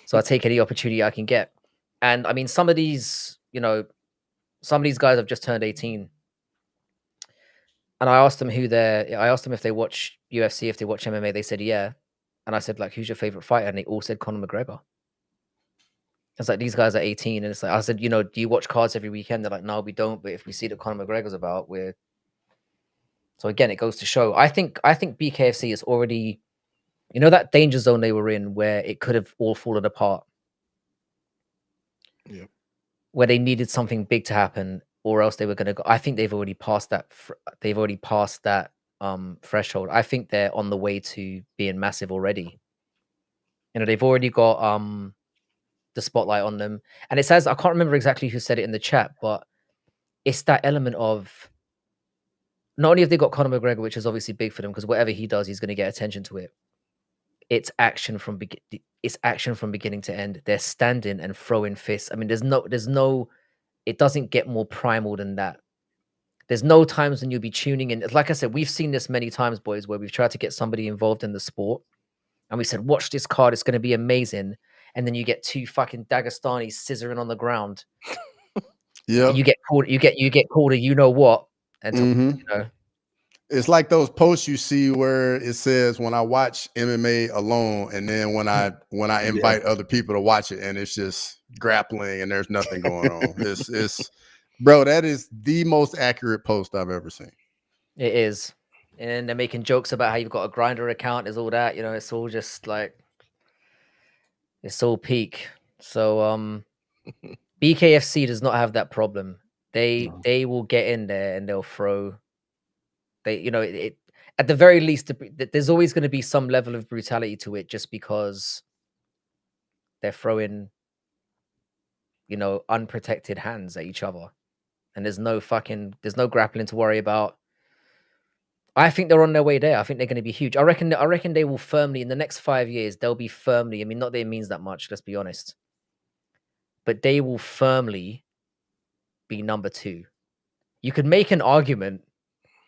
So I take any opportunity I can get. And I mean, some of these guys have just turned 18. And I asked them if they watch UFC, if they watch MMA. They said, yeah. And I said, like, who's your favorite fighter? And they all said Conor McGregor. It's like, these guys are 18. And it's like, I said, do you watch cards every weekend? They're like, no, we don't. But if we see that Conor McGregor's about, we're. So again, it goes to show. I think BKFC is already, that danger zone they were in where it could have all fallen apart. Yeah. Where they needed something big to happen, or else they were going to go. I think they've already passed that. Threshold. I think they're on the way to being massive already. They've already got the spotlight on them, and it says, I can't remember exactly who said it in the chat, but it's that element of not only have they got Conor McGregor, which is obviously big for them because whatever he does, he's going to get attention to it. It's action from beginning to end. They're standing and throwing fists. I mean, there's no. It doesn't get more primal than that. There's no times when you'll be tuning in. Like I said, we've seen this many times, boys, where we've tried to get somebody involved in the sport, and we said, "Watch this card; it's going to be amazing." And then you get two fucking Dagestanis scissoring on the ground. Yeah. You get called. You get called a you know what, and It's like those posts you see where it says, when I watch MMA alone, and then when I invite other people to watch it, and it's just grappling and there's nothing going on. It's bro, that is the most accurate post I've ever seen. It is. And they're making jokes about how you've got a grinder account, is all that, it's all just like, it's all peak. So BKFC does not have that problem. They will get in there and they'll throw. It at the very least, there's always going to be some level of brutality to it, just because they're throwing, unprotected hands at each other, and there's no grappling to worry about. I think they're on their way there. I think they're going to be huge. I reckon they will firmly, in the next 5 years, they'll be firmly. I mean, not that it means that much. Let's be honest, but they will firmly be number 2. You could make an argument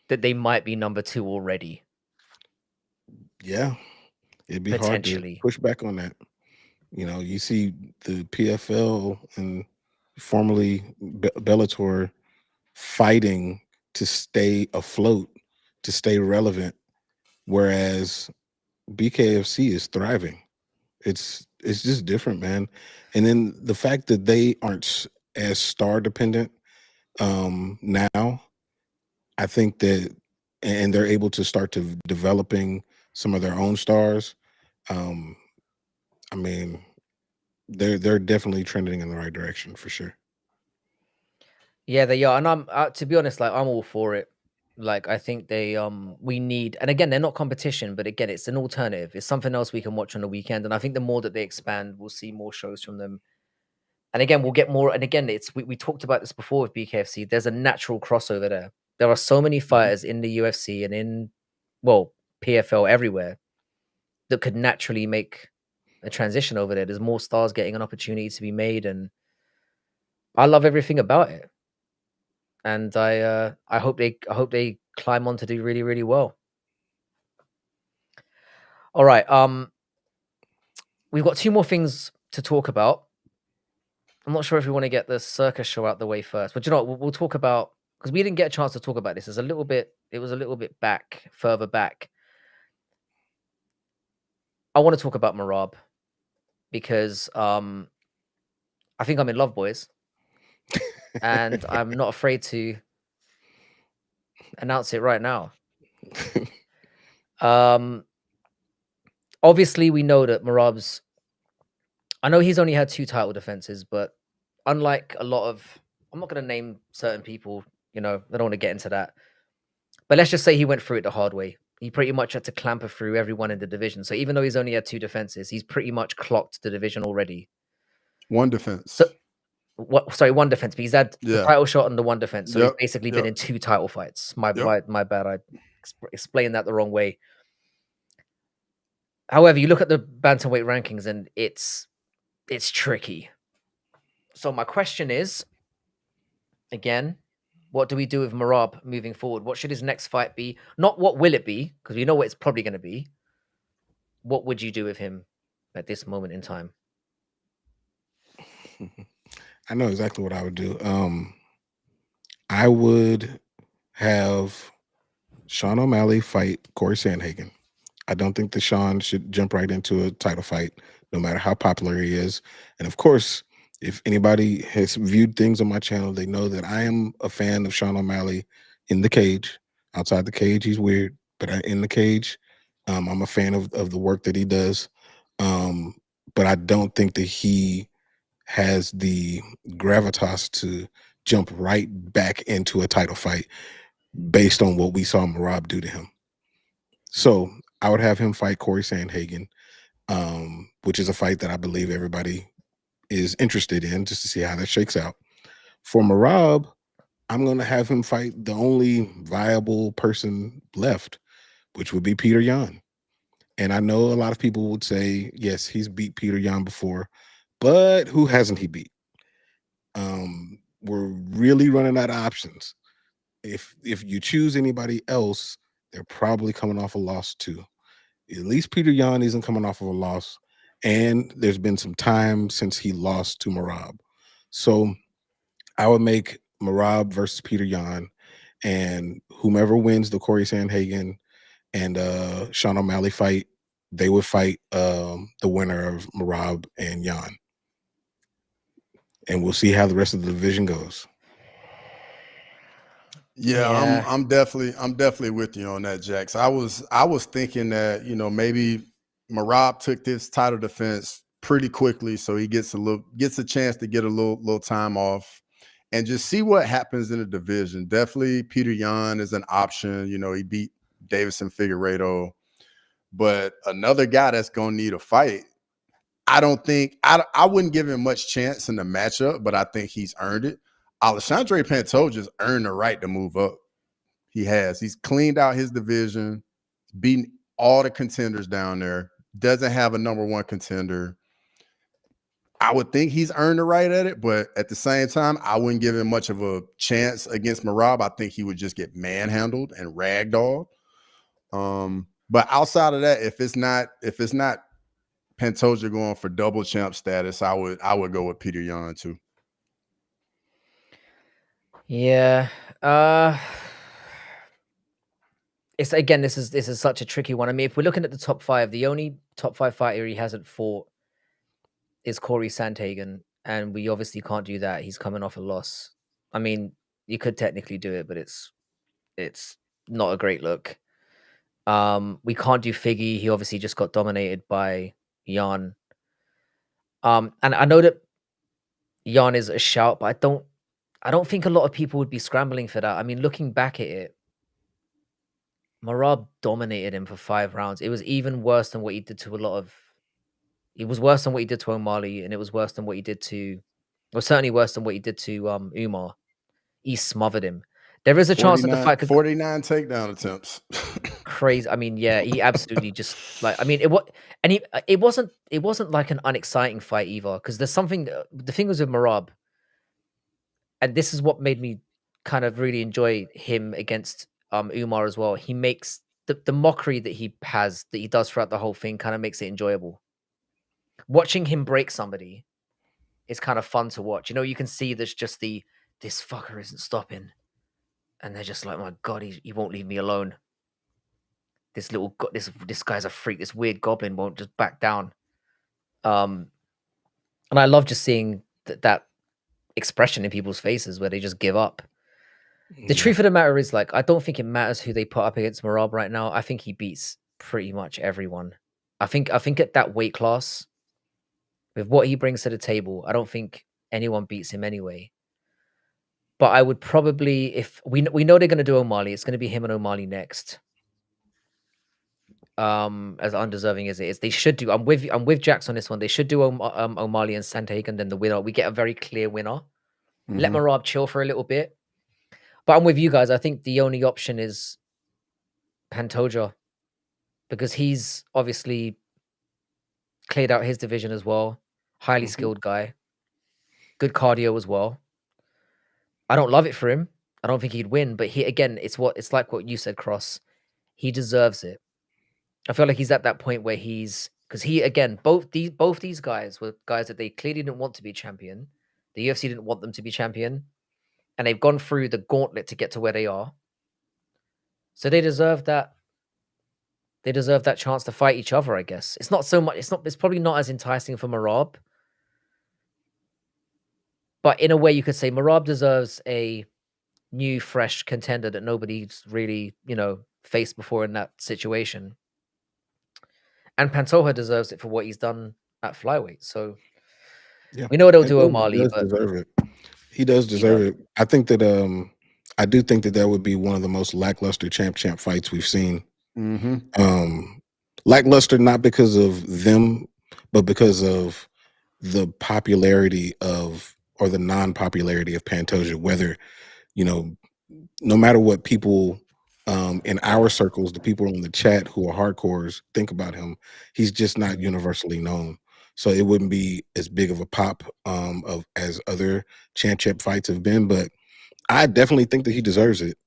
that they might be number 2 already. Yeah, it'd be hard to push back on that. You see the PFL and formerly Bellator fighting to stay afloat, to stay relevant, whereas BKFC is thriving. It's just different, man. And then the fact that they aren't as star dependent now, I think that and they're able to start to developing some of their own stars, um, I mean, they're definitely trending in the right direction for sure. Yeah, they are, and I'm to be honest, like I'm all for it. Like I think we need, and again, they're not competition, but again, it's an alternative. It's something else we can watch on the weekend, and I think the more that they expand, we'll see more shows from them. And again, we'll get more. And again, we talked about this before with BKFC. There's a natural crossover there. There are so many fighters in the UFC and in, well, PFL everywhere that could naturally make a transition over there. There's more stars getting an opportunity to be made, and I love everything about it. And I hope they climb on to do really, really well. All right. We've got two more things to talk about. I'm not sure if we want to get the circus show out the way first, but you know what? We'll talk about, because we didn't get a chance to talk about this. It was a little bit further back. I want to talk about Marab because I think I'm in love, boys, and I'm not afraid to announce it right now. Obviously, we know that Marab's. I know he's only had 2 title defenses, but unlike a lot of, I'm not going to name certain people. I don't want to get into that. But let's just say he went through it the hard way. He pretty much had to clamber through everyone in the division. So even though he's only had 2 defenses, he's pretty much clocked the division already. 1 defense. So sorry, 1 defense, but he's had the Yeah. title shot and the 1 defense. So he's Yep, basically been yep. in 2 title fights. My Yep. bad. I explained that the wrong way. However, you look at the bantamweight rankings and it's tricky. So my question is, again, what do we do with Marab moving forward? What should his next fight be? Not what will it be, because we know what it's probably going to be. What would you do with him at this moment in time? I know exactly what I would do. I would have Sean O'Malley fight Corey Sandhagen. I don't think that Sean should jump right into a title fight, no matter how popular he is. And of course, if anybody has viewed things on my channel, they know that I am a fan of Sean O'Malley in the cage. Outside the cage, he's weird, but in the cage, I'm a fan of the work that he does. But I don't think that he has the gravitas to jump right back into a title fight based on what we saw Marab do to him. So I would have him fight Corey Sandhagen, which is a fight that I believe everybody is interested in, just to see how that shakes out. For Marab, I'm going to have him fight the only viable person left, which would be Peter Yan. And I know a lot of people would say, yes, he's beat Peter Yan before, but who hasn't he beat? We're really running out of options. If you choose anybody else, they're probably coming off a loss too. At least Peter Yan isn't coming off of a loss, and there's been some time since he lost to Marab. So I would make Marab versus Peter Yan, and whomever wins the Corey Sandhagen and Sean O'Malley fight, they would fight the winner of Marab and Yan. And we'll see how the rest of the division goes. Yeah, I'm definitely with you on that, Jax. I was thinking that, maybe Marab took this title defense pretty quickly, so he gets a chance to get a little time off and just see what happens in the division. Definitely Peter Yan is an option. He beat Davison Figueiredo, but another guy that's gonna need a fight. I wouldn't give him much chance in the matchup, but I think he's earned it. Alexandre Pantoja's earned the right to move up. He has. He's cleaned out his division, beaten all the contenders down there, doesn't have a number 1 contender. I would think he's earned the right at it, but at the same time, I wouldn't give him much of a chance against Marab. I think he would just get manhandled and ragdolled. But outside of that, if it's not Pantoja going for double champ status, I would go with Peter Yan too. Yeah. It's again, this is such a tricky one. I mean, if we're looking at the top 5, the only top 5 fighter he hasn't fought is Corey Sandhagen, and we obviously can't do that. He's coming off a loss. I mean, you could technically do it, but it's not a great look. We can't do Figgy. He obviously just got dominated by Jan. And I know that Jan is a shout, but I don't think a lot of people would be scrambling for that. I mean, looking back at it, Marab dominated him for 5 rounds. It was even worse than what he did to a lot of. It was worse than what he did to O'Malley, and it was worse than what he did to. Well, certainly worse than what he did to Umar. He smothered him. There is a chance that the 49, fight could 49 takedown attempts. crazy. I mean, yeah, he absolutely just like. I mean, it wasn't like an unexciting fight either because there's something. The thing was with Marab, and this is what made me kind of really enjoy him against Umar as well. He makes the mockery that he has that he does throughout the whole thing kind of makes it enjoyable. Watching him break somebody is kind of fun to watch. You know, you can see there's just this fucker isn't stopping, and they're just like, my god, he won't leave me alone. This little this guy's a freak. This weird goblin won't just back down. And I love just seeing that expression in people's faces where they just give up. The Yeah. truth of the matter is, like, I don't think it matters who they put up against Marab right now. I think he beats pretty much everyone. I think at that weight class, with what he brings to the table, I don't think anyone beats him anyway. But I would probably, if we know they're going to do O'Malley, it's going to be him and O'Malley next. As undeserving as it is, they should do. I'm with Jax on this one. They should do O'Malley and Santhagen, then the winner. We get a very clear winner. Let Mhm. Marab chill for a little bit. But I'm with you guys. I think the only option is Pantoja because he's obviously cleared out his division as well. Highly Mhm. skilled guy, good cardio as well. I don't love it for him. I don't think he'd win, but he again, it's like what you said, Cross. He deserves it. I feel like he's at that point where he's because he again both these guys were guys that they clearly didn't want to be champion. The UFC didn't want them to be champion, and they've gone through the gauntlet to get to where they are. So they deserve that. They deserve that chance to fight each other. I guess it's not so much. It's not. It's probably not as enticing for Marab, but in a way, you could say Marab deserves a new, fresh contender that nobody's really faced before in that situation. And Pantoja deserves it for what he's done at flyweight. So Yeah. we know they'll And do he O'Malley, does but deserve it. He does he deserve does. it. I do think that would be one of the most lackluster champ fights we've seen. Mhm. Lackluster not because of them, but because of the popularity of or the non-popularity of Pantoja. Whether no matter what people in our circles, the people in the chat who are hardcores think about him, he's just not universally known. So it wouldn't be as big of a pop of as other champ fights have been. But I definitely think that he deserves it.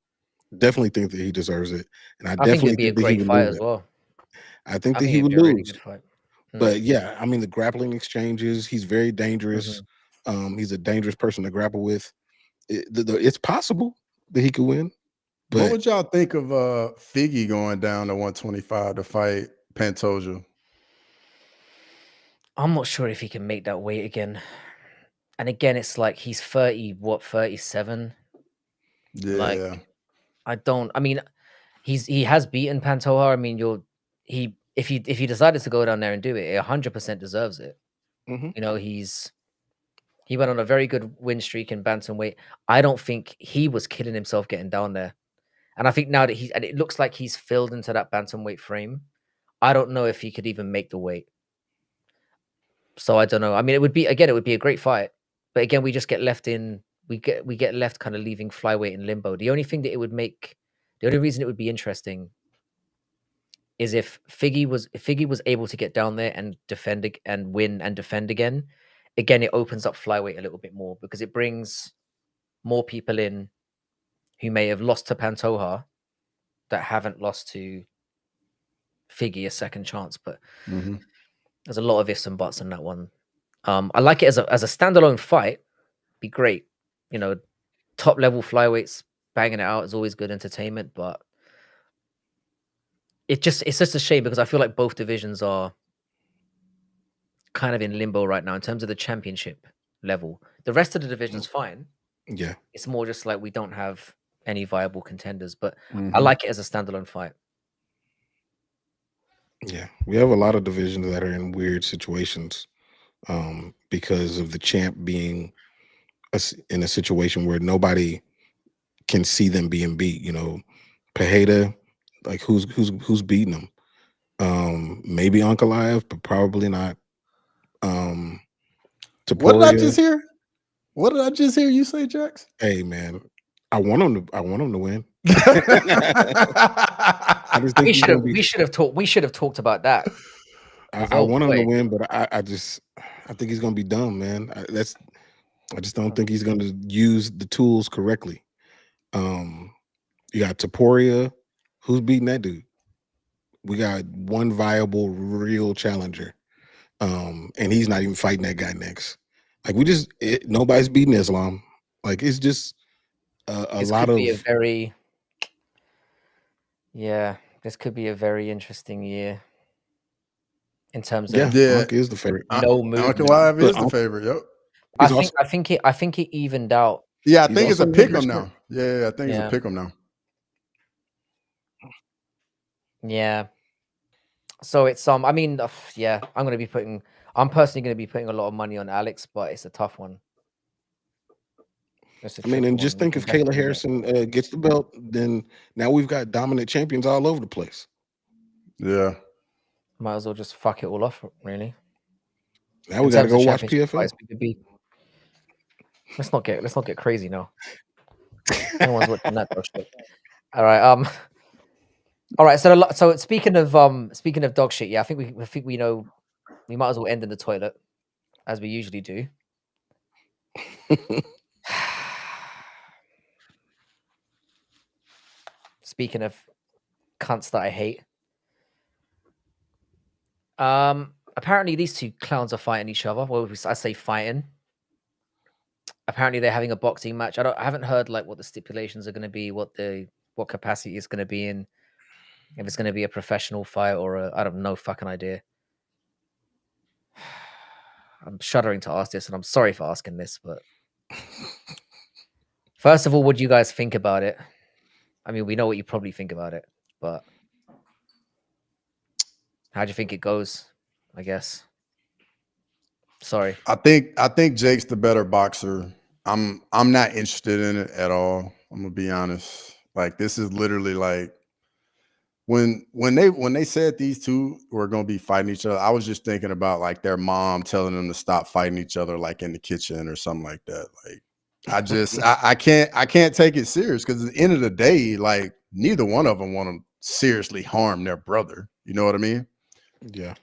Definitely think that he deserves it, and I I think definitely it'd be a think that he great would fight lose as it. well. I think I that think he it'd would be a really lose. good fight. But yeah, I mean the grappling exchanges, he's very dangerous. Mhm. He's a dangerous person to grapple with. It's possible that he could win, What but would y'all think of Figgy going down to 125 to fight Pantoja? I'm not sure if he can make that weight again. And again, it's like he's 30, 37? Like, Yeah. I mean, he has beaten Pantoja. I mean, if he decided to go down there and do it, 100% deserves it. mhm. You know, he went on a very good win streak in bantamweight. I don't think he was killing himself getting down there. And I think now that and it looks like he's filled into that bantamweight frame. I don't know if he could even make the weight. So I don't know. I mean, it would be a great fight, but again, we just get left in. We get left kind of leaving flyweight in limbo. The only reason it would be interesting is if Figgy was able to get down there and and win and defend again. Again, it opens up flyweight a little bit more because it brings more people in who may have lost to Pantoja that haven't lost to Figgy a second chance. But Mhm. there's a lot of ifs and buts in that one. I like it as a standalone fight. Be great. You know, top level flyweights banging it out is always good entertainment, but it's just a shame because I feel like both divisions are kind of in limbo right now in terms of the championship level. The rest of the division's fine. Yeah. It's more just like we don't have any viable contenders. But I Mhm. like it as a standalone fight. Yeah, we have a lot of divisions that are in weird situations because of the champ being in a situation where nobody can see them being beat. You know, Pajeda, like who's beating him? Maybe Ankalaev, but probably not. What did I Taporia. just hear? What did I just hear you say, Jax? Hey man, I want him to win. I just think he's gonna be. We should have talked about that. I want him to win, but I think he's gonna be dumb, man. I just don't think he's gonna use the tools correctly. You got Taporia, who's beating that dude? We got one viable, real challenger, and he's not even fighting that guy next. Like nobody's beating Islam. Like it's just a This lot could of. be a very this could be a very interesting year in terms of Monk is the favorite. no movement. Ankalaev is the favorite. Yep. I think it evened out. Yeah, I think it's a pick'em now. Yeah, I think it's a pick'em now. Yeah. So it's I mean, yeah, I'm personally gonna be putting a lot of money on Alex, but it's a tough one. I mean, and just think if Kayla Harrison gets the belt, then now we've got dominant champions all over the place. Yeah. Might as well just fuck it all off, really. Now we got to go watch PFL. Fights, let's not get crazy now. No one's watching that dog shit. All right. So speaking of dog shit, yeah, I think we know we might as well end in the toilet, as we usually do. Speaking of cunts that I hate. Apparently these two clowns are fighting each other. Well, I say fighting. Apparently they're having a boxing match. I haven't heard like what the stipulations are going to be, what capacity is going to be in, if it's going to be a professional fight or I don't know, fucking idea. I'm shuddering to ask this, and I'm sorry for asking this, but first of all, what do you guys think about it? I mean, we know what you probably think about it, but how do you think it goes? I guess. Sorry. I think Jake's the better boxer. I'm not interested in it at all. I'm gonna be honest. Like this is literally like when they said these two were gonna be fighting each other, I was just thinking about like their mom telling them to stop fighting each other like in the kitchen or something like that. Like I can't take it serious because at the end of the day, like neither one of them want to seriously harm their brother. You know what I mean? Yeah.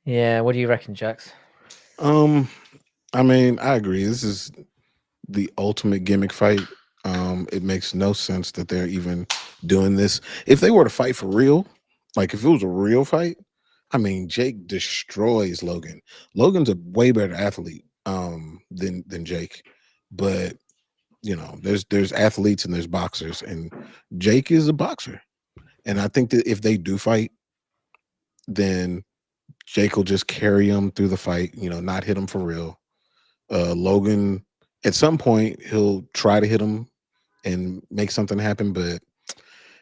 Yeah, what do you reckon, Jax? I mean, I agree. This is the ultimate gimmick fight. It makes no sense that they're even doing this. If they were to fight for real, like if it was a real fight, I mean, Jake destroys Logan. Logan's a way better athlete than Jake, but you know, there's athletes and there's boxers, and Jake is a boxer. And I think that if they do fight, then Jake will just carry him through the fight, you know, not hit him for real. Logan, at some point, he'll try to hit him and make something happen, but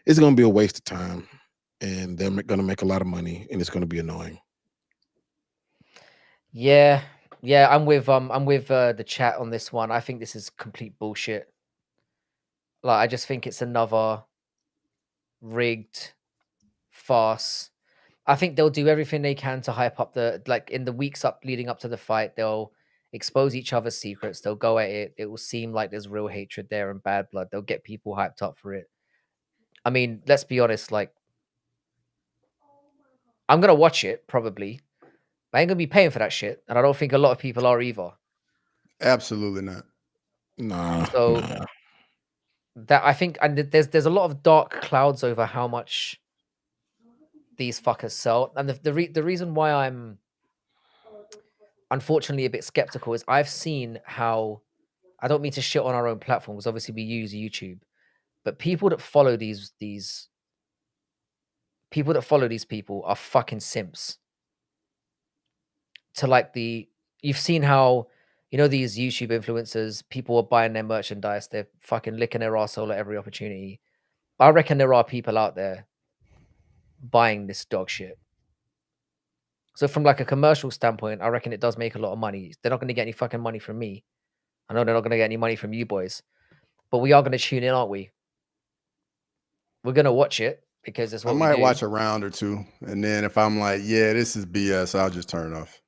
it's going to be a waste of time, and they're going to make a lot of money, and it's going to be annoying. Yeah, I'm with the chat on this one. I think this is complete bullshit. Like, I just think it's another rigged farce. I think they'll do everything they can to hype up in the weeks leading up to the fight. They'll expose each other's secrets. They'll go at it. It will seem like there's real hatred there and bad blood. They'll get people hyped up for it. I mean, let's be honest. Like, I'm gonna watch it probably. I ain't gonna be paying for that shit, and I don't think a lot of people are either. Absolutely not. Nah. So that I think, and there's a lot of dark clouds over how much these fuckers sell, and the reason why I'm unfortunately a bit skeptical is I've seen how, I don't mean to shit on our own platform because obviously we use YouTube, but people that follow these people are fucking simps. To like you've seen how You know, these YouTube influencers, people are buying their merchandise. They're fucking licking their arsehole at every opportunity. I reckon there are people out there buying this dog shit. So from like a commercial standpoint, I reckon it does make a lot of money. They're not going to get any fucking money from me. I know they're not going to get any money from you boys, but we are going to tune in, aren't we? We're going to watch it because it's I what we might do. watch a round or two, and then if I'm like, yeah, this is BS, I'll just turn it off.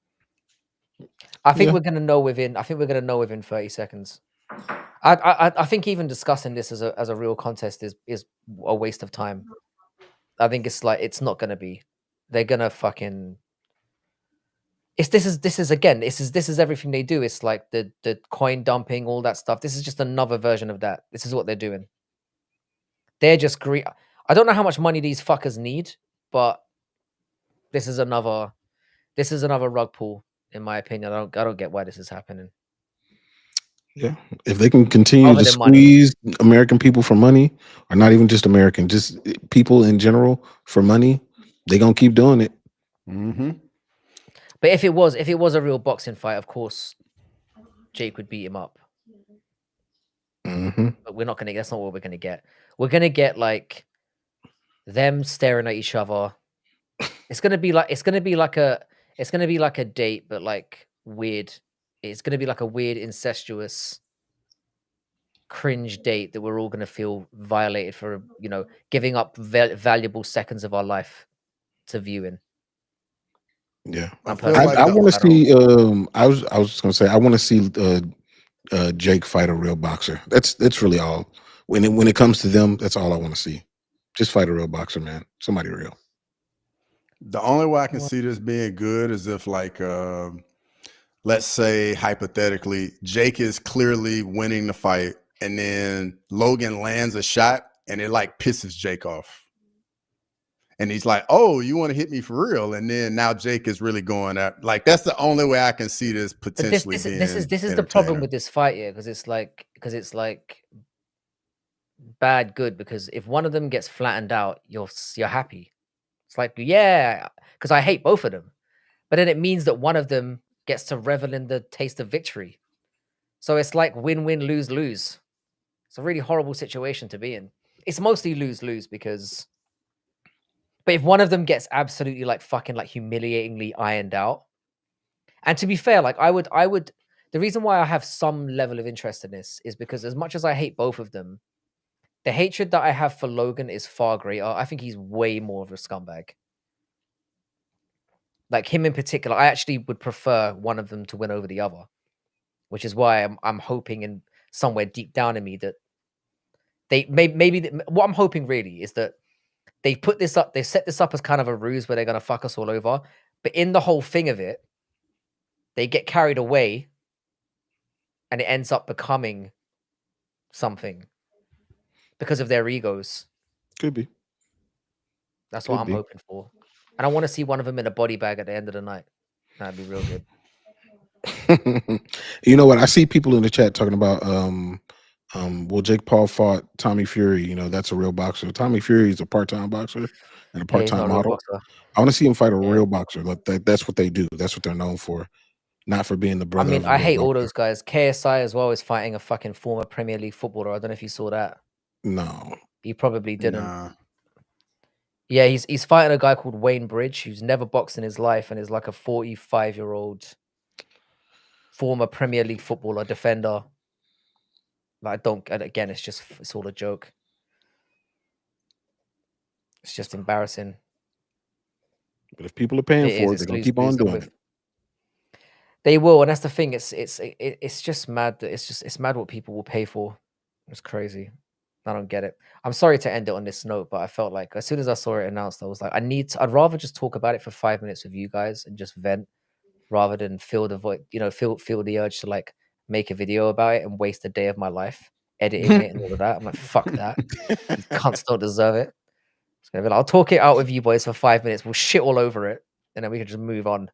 I think Yeah. we're going to know within. I think we're going to know within 30 seconds. I think even discussing this as a real contest is a waste of time. I think it's like it's not going to be. They're going to fucking. This is everything they do. It's like the coin dumping, all that stuff. This is just another version of that. This is what they're doing. They're just greedy. I don't know how much money these fuckers need, but this is another rug pull, in my opinion. I don't get why this is happening. Yeah. If they can continue Other to than money. squeeze American people for money, or not even just American, just people in general for money, they're gonna keep doing it. Mm-hmm. But if it was a real boxing fight, of course, Jake would beat him up. Mm-hmm. But we're not gonna. That's not what we're gonna get. We're gonna get like them staring at each other. It's gonna be like a date, but like weird. It's gonna be like a weird incestuous cringe date that we're all gonna feel violated for, giving up valuable seconds of our life to viewing. Yeah. I'm feel personally like I the want to collateral. see. I was just gonna say I want to see Jake fight a real boxer. That's really all. When it comes to them, that's all I want to see. Just fight a real boxer, man. Somebody real. The only way I can see this being good is if, like, let's say hypothetically, Jake is clearly winning the fight, and then Logan lands a shot, and it like pisses Jake off, and he's like, "Oh, you want to hit me for real?" And then now Jake is really going at, like, that's the only way I can see this But potentially this being is the problem entertaining. with this fight here, because it's like bad good, because if one of them gets flattened out, you're happy. It's like, yeah, because I hate both of them. But then it means that one of them gets to revel in the taste of victory. So it's like win-win, lose-lose. It's a really horrible situation to be in. It's mostly lose-lose because, but if one of them gets absolutely like fucking like humiliatingly ironed out, and to be fair, like I would, the reason why I have some level of interest in this is because as much as I hate both of them, the hatred that I have for Logan is far greater. I think he's way more of a scumbag. Like him in particular, I actually would prefer one of them to win over the other, which is why I'm hoping in somewhere deep down in me that they what I'm hoping really is that they put this up, they set this up as kind of a ruse where they're gonna fuck us all over, but in the whole thing of it, they get carried away, and it ends up becoming something because of their egos. Could be. That's what I'm hoping for, and I want to see one of them in a body bag at the end of the night. That'd be real good. You know what? I see people in the chat talking about well, Jake Paul fought Tommy Fury. You know, that's a real boxer. Tommy Fury is a part-time boxer and a Yeah, he's not part-time a real model. boxer. I want to see him fight a Yeah. real boxer. Like that's what they do. That's what they're known for, not for being the I brother mean, of a I real hate all boxer. those guys. KSI as well is fighting a fucking former Premier League footballer. I don't know if you saw that. No. You probably didn't. Nah. Yeah, he's fighting a guy called Wayne Bridge, who's never boxed in his life and is like a 45-year-old former Premier League footballer, defender. Like, and again, it's all a joke. It's just embarrassing. But if people are paying It is. for it, It's they're gonna lose keep lose. on doing it. They will, and that's the thing. It's just mad that it's mad what people will pay for. It's crazy. I don't get it. I'm sorry to end it on this note, but I felt like as soon as I saw it announced, I was like, I'd rather just talk about it for 5 minutes with you guys and just vent rather than feel the void, feel the urge to like make a video about it and waste a day of my life editing it and all of that. I'm like, fuck that. These cunts don't deserve it. It's gonna be like, I'll talk it out with you boys for 5 minutes. We'll shit all over it, and then we can just move on.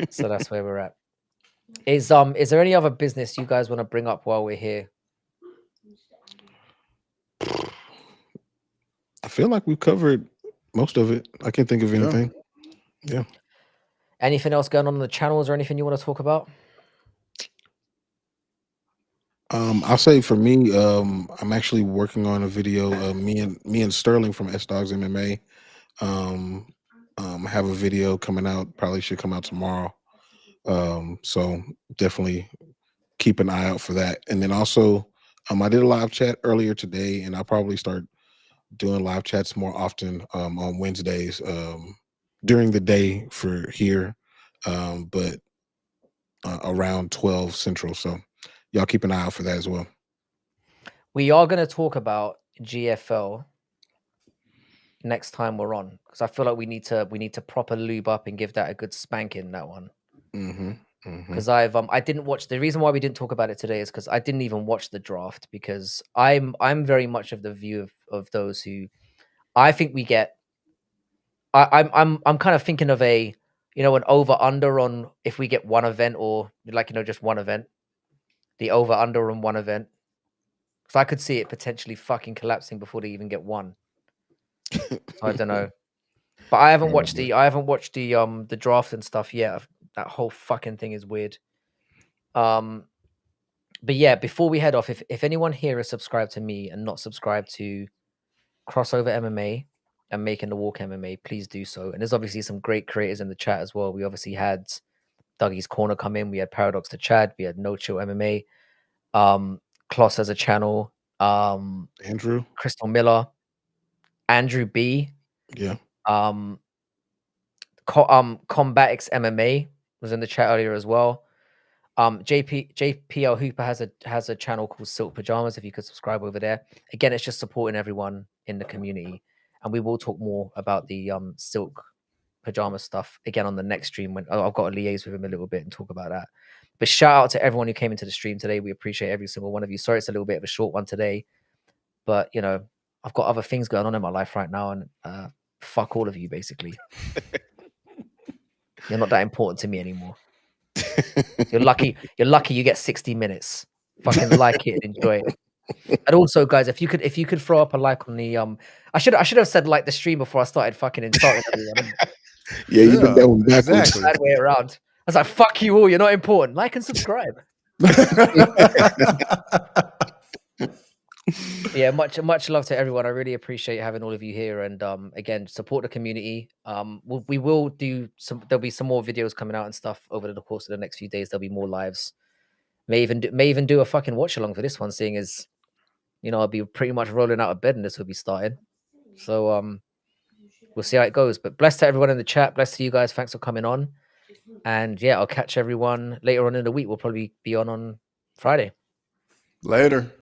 So that's where we're at. Is there any other business you guys want to bring up while we're here? I feel like we've covered most of it. I can't think of anything. Yeah. Anything else going on in the channels or anything you want to talk about? I'll say for me, I'm actually working on a video. Me and Sterling from S Dogs MMA have a video coming out. Probably should come out tomorrow. So definitely keep an eye out for that. And then also, I did a live chat earlier today, and I'll probably start doing live chats more often on Wednesdays during the day for here, but around 12 Central. So y'all keep an eye out for that as well. We are going to talk about GFL next time we're on, because I feel like we need to proper lube up and give that a good spanking, that one. Because I didn't watch. The reason why we didn't talk about it today is because I didn't even watch the draft, because I'm very much of the view of those who I think we get. I'm kind of thinking of an over under on if we get one event, or just one event, the over under on one event. So I could see it potentially fucking collapsing before they even get one. So I don't know. But I haven't watched the draft and stuff yet. That whole fucking thing is weird. But yeah, before we head off, if anyone here is subscribed to me and not subscribed to Crossover MMA and Making the Walk MMA, please do so. And there's obviously some great creators in the chat as well. We obviously had Dougie's Corner come in. We had Paradox to Chad. We had No Chill MMA. Kloss has a channel. Andrew, Crystal Miller, Andrew B. Yeah. Combatics MMA was in the chat earlier as well. JPL Hooper has a channel called Silk Pajamas. If you could subscribe over there. Again, it's just supporting everyone in the community, and we will talk more about the Silk Pajama stuff again on the next stream when I've got to liaise with him a little bit and talk about that. But shout out to everyone who came into the stream today. We appreciate every single one of you. Sorry, it's a little bit of a short one today, but I've got other things going on in my life right now, and fuck all of you, basically. You're not that important to me anymore. You're lucky you get 60 minutes. Fucking like it and enjoy it. And also, guys, if you could throw up a like on the I should have said like the stream before I started fucking insulting everyone. Yeah, you've been that one backwards. Exactly. Bad way around. I was like, fuck you all, you're not important. Like and subscribe. Yeah, much love to everyone. I really appreciate having all of you here, and again, support the community. We will do there'll be some more videos coming out and stuff over the course of the next few days. There'll be more lives. May even do a fucking watch along for this one, seeing as I'll be pretty much rolling out of bed and this will be starting. So we'll see how it goes. But blessed to everyone in the chat, blessed to you guys, thanks for coming on. And yeah, I'll catch everyone later on in the week. We'll probably be on Friday. Later.